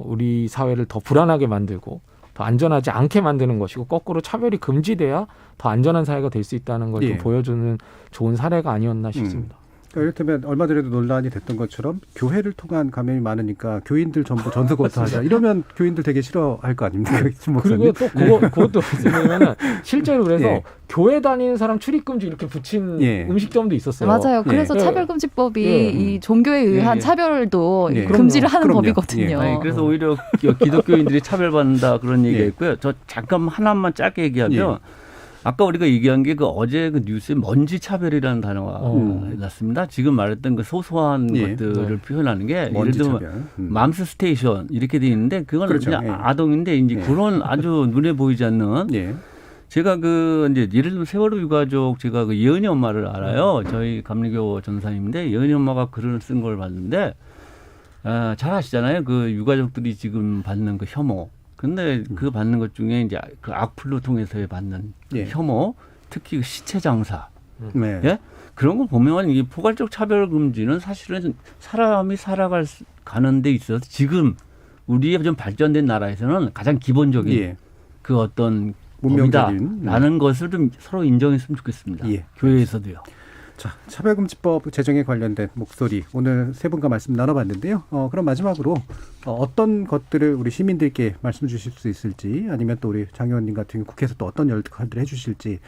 우리 사회를 더 불안하게 만들고 더 안전하지 않게 만드는 것이고 거꾸로 차별이 금지돼야 더 안전한 사회가 될 수 있다는 걸 또 예. 보여주는 좋은 사례가 아니었나 싶습니다. 그러니까 이를테면 얼마 전에도 논란이 됐던 것처럼 교회를 통한 감염이 많으니까 교인들 전부 전수 검사하자 이러면 교인들 되게 싫어할 거 아닙니까? 그리고 또 그것도 말씀드리면은 실제로 그래서 예. 교회 다니는 사람 출입금지 이렇게 붙인 예. 음식점도 있었어요. 맞아요. 그래서 예. 차별금지법이 예. 이 종교에 의한 예. 차별도 예. 금지를 하는 그럼요. 법이거든요. 아니, 그래서 오히려 기독교인들이 차별받는다 그런 얘기가 예. 있고요. 저 잠깐 하나만 짧게 얘기하면 아까 우리가 얘기한 게 그 어제 그 뉴스에 먼지 차별이라는 단어가 났습니다. 지금 말했던 그 소소한 예. 것들을 표현하는 게 예를 먼지 들면 차별. 맘스 스테이션 이렇게 돼 있는데 그건 그렇죠. 그냥 예. 아동인데 이제 예. 그런 아주 눈에 보이지 않는 예. 제가 이제 예를 들면 세월호 유가족 제가 예은이 엄마를 알아요. 저희 감리교 전사님인데 예은이 엄마가 글을 쓴 걸 봤는데 잘 아시잖아요. 그 유가족들이 지금 받는 그 혐오. 근데 그 받는 것 중에 이제 그 악플로 통해서 받는 혐오, 특히 그 시체 장사. 네. 예? 그런 거 보면 이 포괄적 차별 금지는 사실은 사람이 가는 데 있어서 지금 우리의 좀 발전된 나라에서는 가장 기본적인 그 어떤 법이다라는 것을 좀 서로 인정했으면 좋겠습니다. 교회에서도요. 자, 차별금지법 제정에 관련된 목소리 오늘 세 분과 말씀 나눠봤는데요. 그럼 마지막으로 어떤 것들을 우리 시민들께 말씀 주실 수 있을지 아니면 또 우리 장 의원님 같은 국회에서 또 어떤 역할들을 해주실지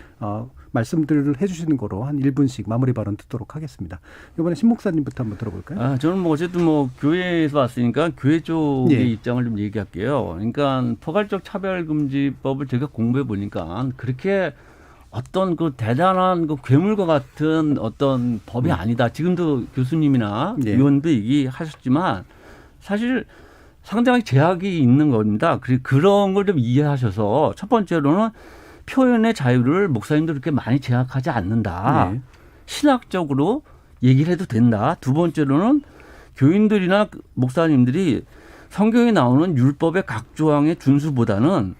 말씀들을 해주시는 거로 한 1분씩 마무리 발언 듣도록 하겠습니다. 이번에 신 목사님부터 한번 들어볼까요? 저는 어쨌든 교회에서 왔으니까 교회 쪽의 입장을 좀 얘기할게요. 그러니까 포괄적 차별금지법을 제가 공부해 보니까 그렇게 어떤 그 대단한 그 괴물과 같은 어떤 법이 아니다. 지금도 교수님이나 의원도 얘기하셨지만 사실 상당히 제약이 있는 겁니다. 그런 걸 좀 이해하셔서 첫 번째로는 표현의 자유를 목사님도 그렇게 많이 제약하지 않는다. 신학적으로 얘기를 해도 된다. 두 번째로는 교인들이나 목사님들이 성경에 나오는 율법의 각 조항의 준수보다는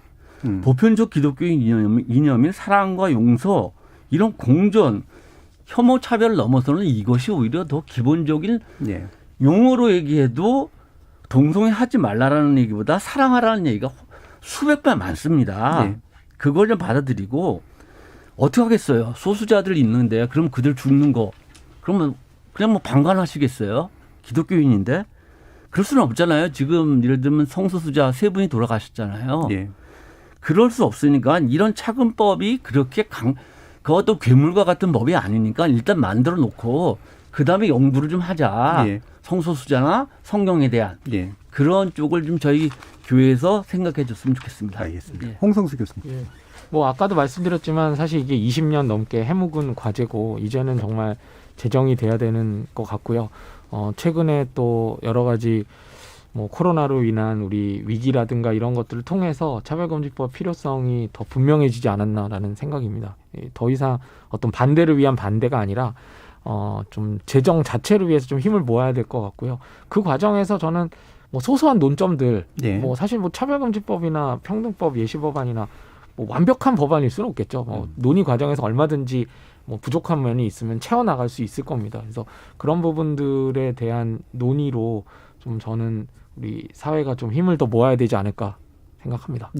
보편적 기독교인 이념인 사랑과 용서, 이런 공존, 혐오 차별을 넘어서는 이것이 오히려 더 기본적인 용어로 얘기해도 동성애하지 말라라는 얘기보다 사랑하라는 얘기가 수백 배 많습니다. 그걸 좀 받아들이고 어떻게 하겠어요? 소수자들 있는데 그럼 그들 죽는 거 그러면 그냥 방관하시겠어요? 기독교인인데 그럴 수는 없잖아요. 지금 예를 들면 성소수자 3분이 돌아가셨잖아요. 그럴 수 없으니까 이런 차근법이 그렇게 그것도 괴물과 같은 법이 아니니까 일단 만들어 놓고 그다음에 연구를 좀 하자. 성소수자나 성경에 대한 그런 쪽을 좀 저희 교회에서 생각해 줬으면 좋겠습니다. 알겠습니다. 홍성수 교수님. 아까도 말씀드렸지만 사실 이게 20년 넘게 해묵은 과제고 이제는 정말 제정이 돼야 되는 것 같고요. 최근에 또 여러 가지 코로나로 인한 우리 위기라든가 이런 것들을 통해서 차별금지법 필요성이 더 분명해지지 않았나라는 생각입니다. 더 이상 어떤 반대를 위한 반대가 아니라 좀 제정 자체를 위해서 좀 힘을 모아야 될 것 같고요. 그 과정에서 저는 소소한 논점들, 사실 차별금지법이나 평등법 예시법안이나 완벽한 법안일 수는 없겠죠. 논의 과정에서 얼마든지 부족한 면이 있으면 채워나갈 수 있을 겁니다. 그래서 그런 부분들에 대한 논의로 좀 저는 우리 사회가 좀 힘을 더 모아야 되지 않을까 생각합니다.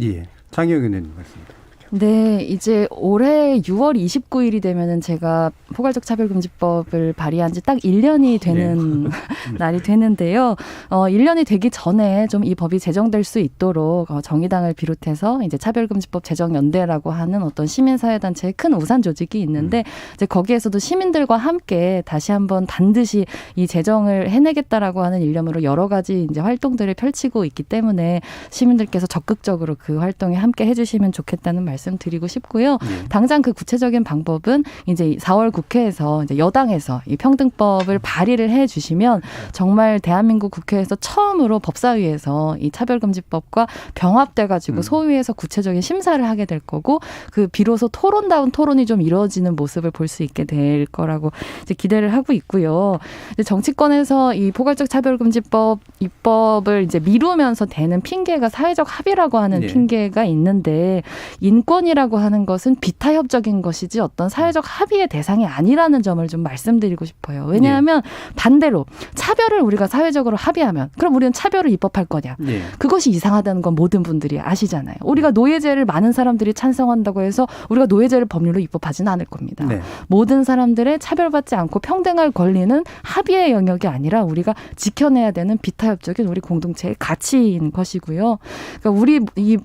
장혜영 의원님 말씀입니다. 네, 이제 올해 6월 29일이 되면은 제가 포괄적 차별금지법을 발의한 지 딱 1년이 되는 날이 되는데요. 1년이 되기 전에 좀 이 법이 제정될 수 있도록 정의당을 비롯해서 이제 차별금지법 제정연대라고 하는 어떤 시민사회단체의 큰 우산 조직이 있는데 이제 거기에서도 시민들과 함께 다시 한번 반드시 이 제정을 해내겠다라고 하는 일념으로 여러 가지 이제 활동들을 펼치고 있기 때문에 시민들께서 적극적으로 그 활동에 함께 해주시면 좋겠다는 말씀드리고 싶고요. 당장 그 구체적인 방법은 이제 4월 국회에서 이제 여당에서 이 평등법을 발의를 해주시면 정말 대한민국 국회에서 처음으로 법사위에서 이 차별금지법과 병합돼가지고 소위에서 구체적인 심사를 하게 될 거고 그 비로소 토론다운 토론이 좀 이루어지는 모습을 볼 수 있게 될 거라고 이제 기대를 하고 있고요. 이제 정치권에서 이 포괄적 차별금지법 입법을 이제 미루면서 대는 핑계가 사회적 합의라고 하는 핑계가 있는데 인권이라고 하는 것은 비타협적인 것이지 어떤 사회적 합의의 대상이 아니라는 점을 좀 말씀드리고 싶어요. 왜냐하면 반대로 차별을 우리가 사회적으로 합의하면 그럼 우리는 차별을 입법할 거냐. 그것이 이상하다는 건 모든 분들이 아시잖아요. 우리가 노예제를 많은 사람들이 찬성한다고 해서 우리가 노예제를 법률로 입법하지는 않을 겁니다. 모든 사람들의 차별받지 않고 평등할 권리는 합의의 영역이 아니라 우리가 지켜내야 되는 비타협적인 우리 공동체의 가치인 것이고요. 그러니까 우리 이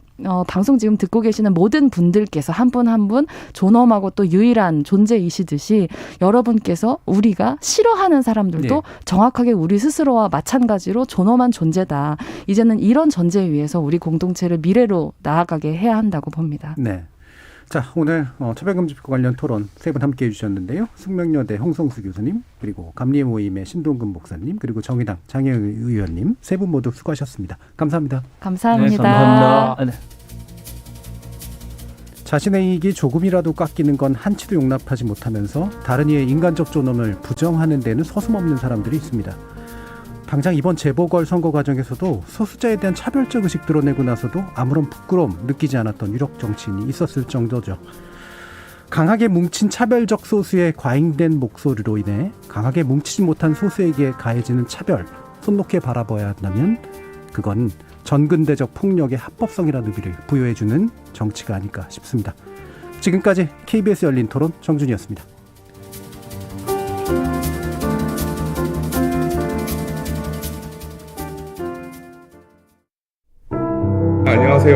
방송 지금 듣고 계시는 모든 분들께서 한 분 한 분 존엄하고 또 유일한 존재이시듯이 여러분께서 우리가 싫어하는 사람들도 정확하게 우리 스스로와 마찬가지로 존엄한 존재다. 이제는 이런 전제 위에서 우리 공동체를 미래로 나아가게 해야 한다고 봅니다. 자, 오늘 차별금지법 관련 토론 세 분 함께해 주셨는데요. 숙명여대 홍성수 교수님, 그리고 감리의 모임의 신동근 목사님, 그리고 정의당 장혜영 의원님 세 분 모두 수고하셨습니다. 감사합니다. 감사합니다. 감사합니다. 자신의 이익이 조금이라도 깎이는 건 한치도 용납하지 못하면서 다른 이의 인간적 존엄을 부정하는 데는 서슴없는 사람들이 있습니다. 당장 이번 재보궐선거 과정에서도 소수자에 대한 차별적 의식 드러내고 나서도 아무런 부끄러움 느끼지 않았던 유력 정치인이 있었을 정도죠. 강하게 뭉친 차별적 소수의 과잉된 목소리로 인해 강하게 뭉치지 못한 소수에게 가해지는 차별, 손 놓게 바라봐야 한다면 그건 전근대적 폭력의 합법성이라는 의미를 부여해주는 정치가 아닐까 싶습니다. 지금까지 KBS 열린 토론 정준이었습니다. 안녕하세요.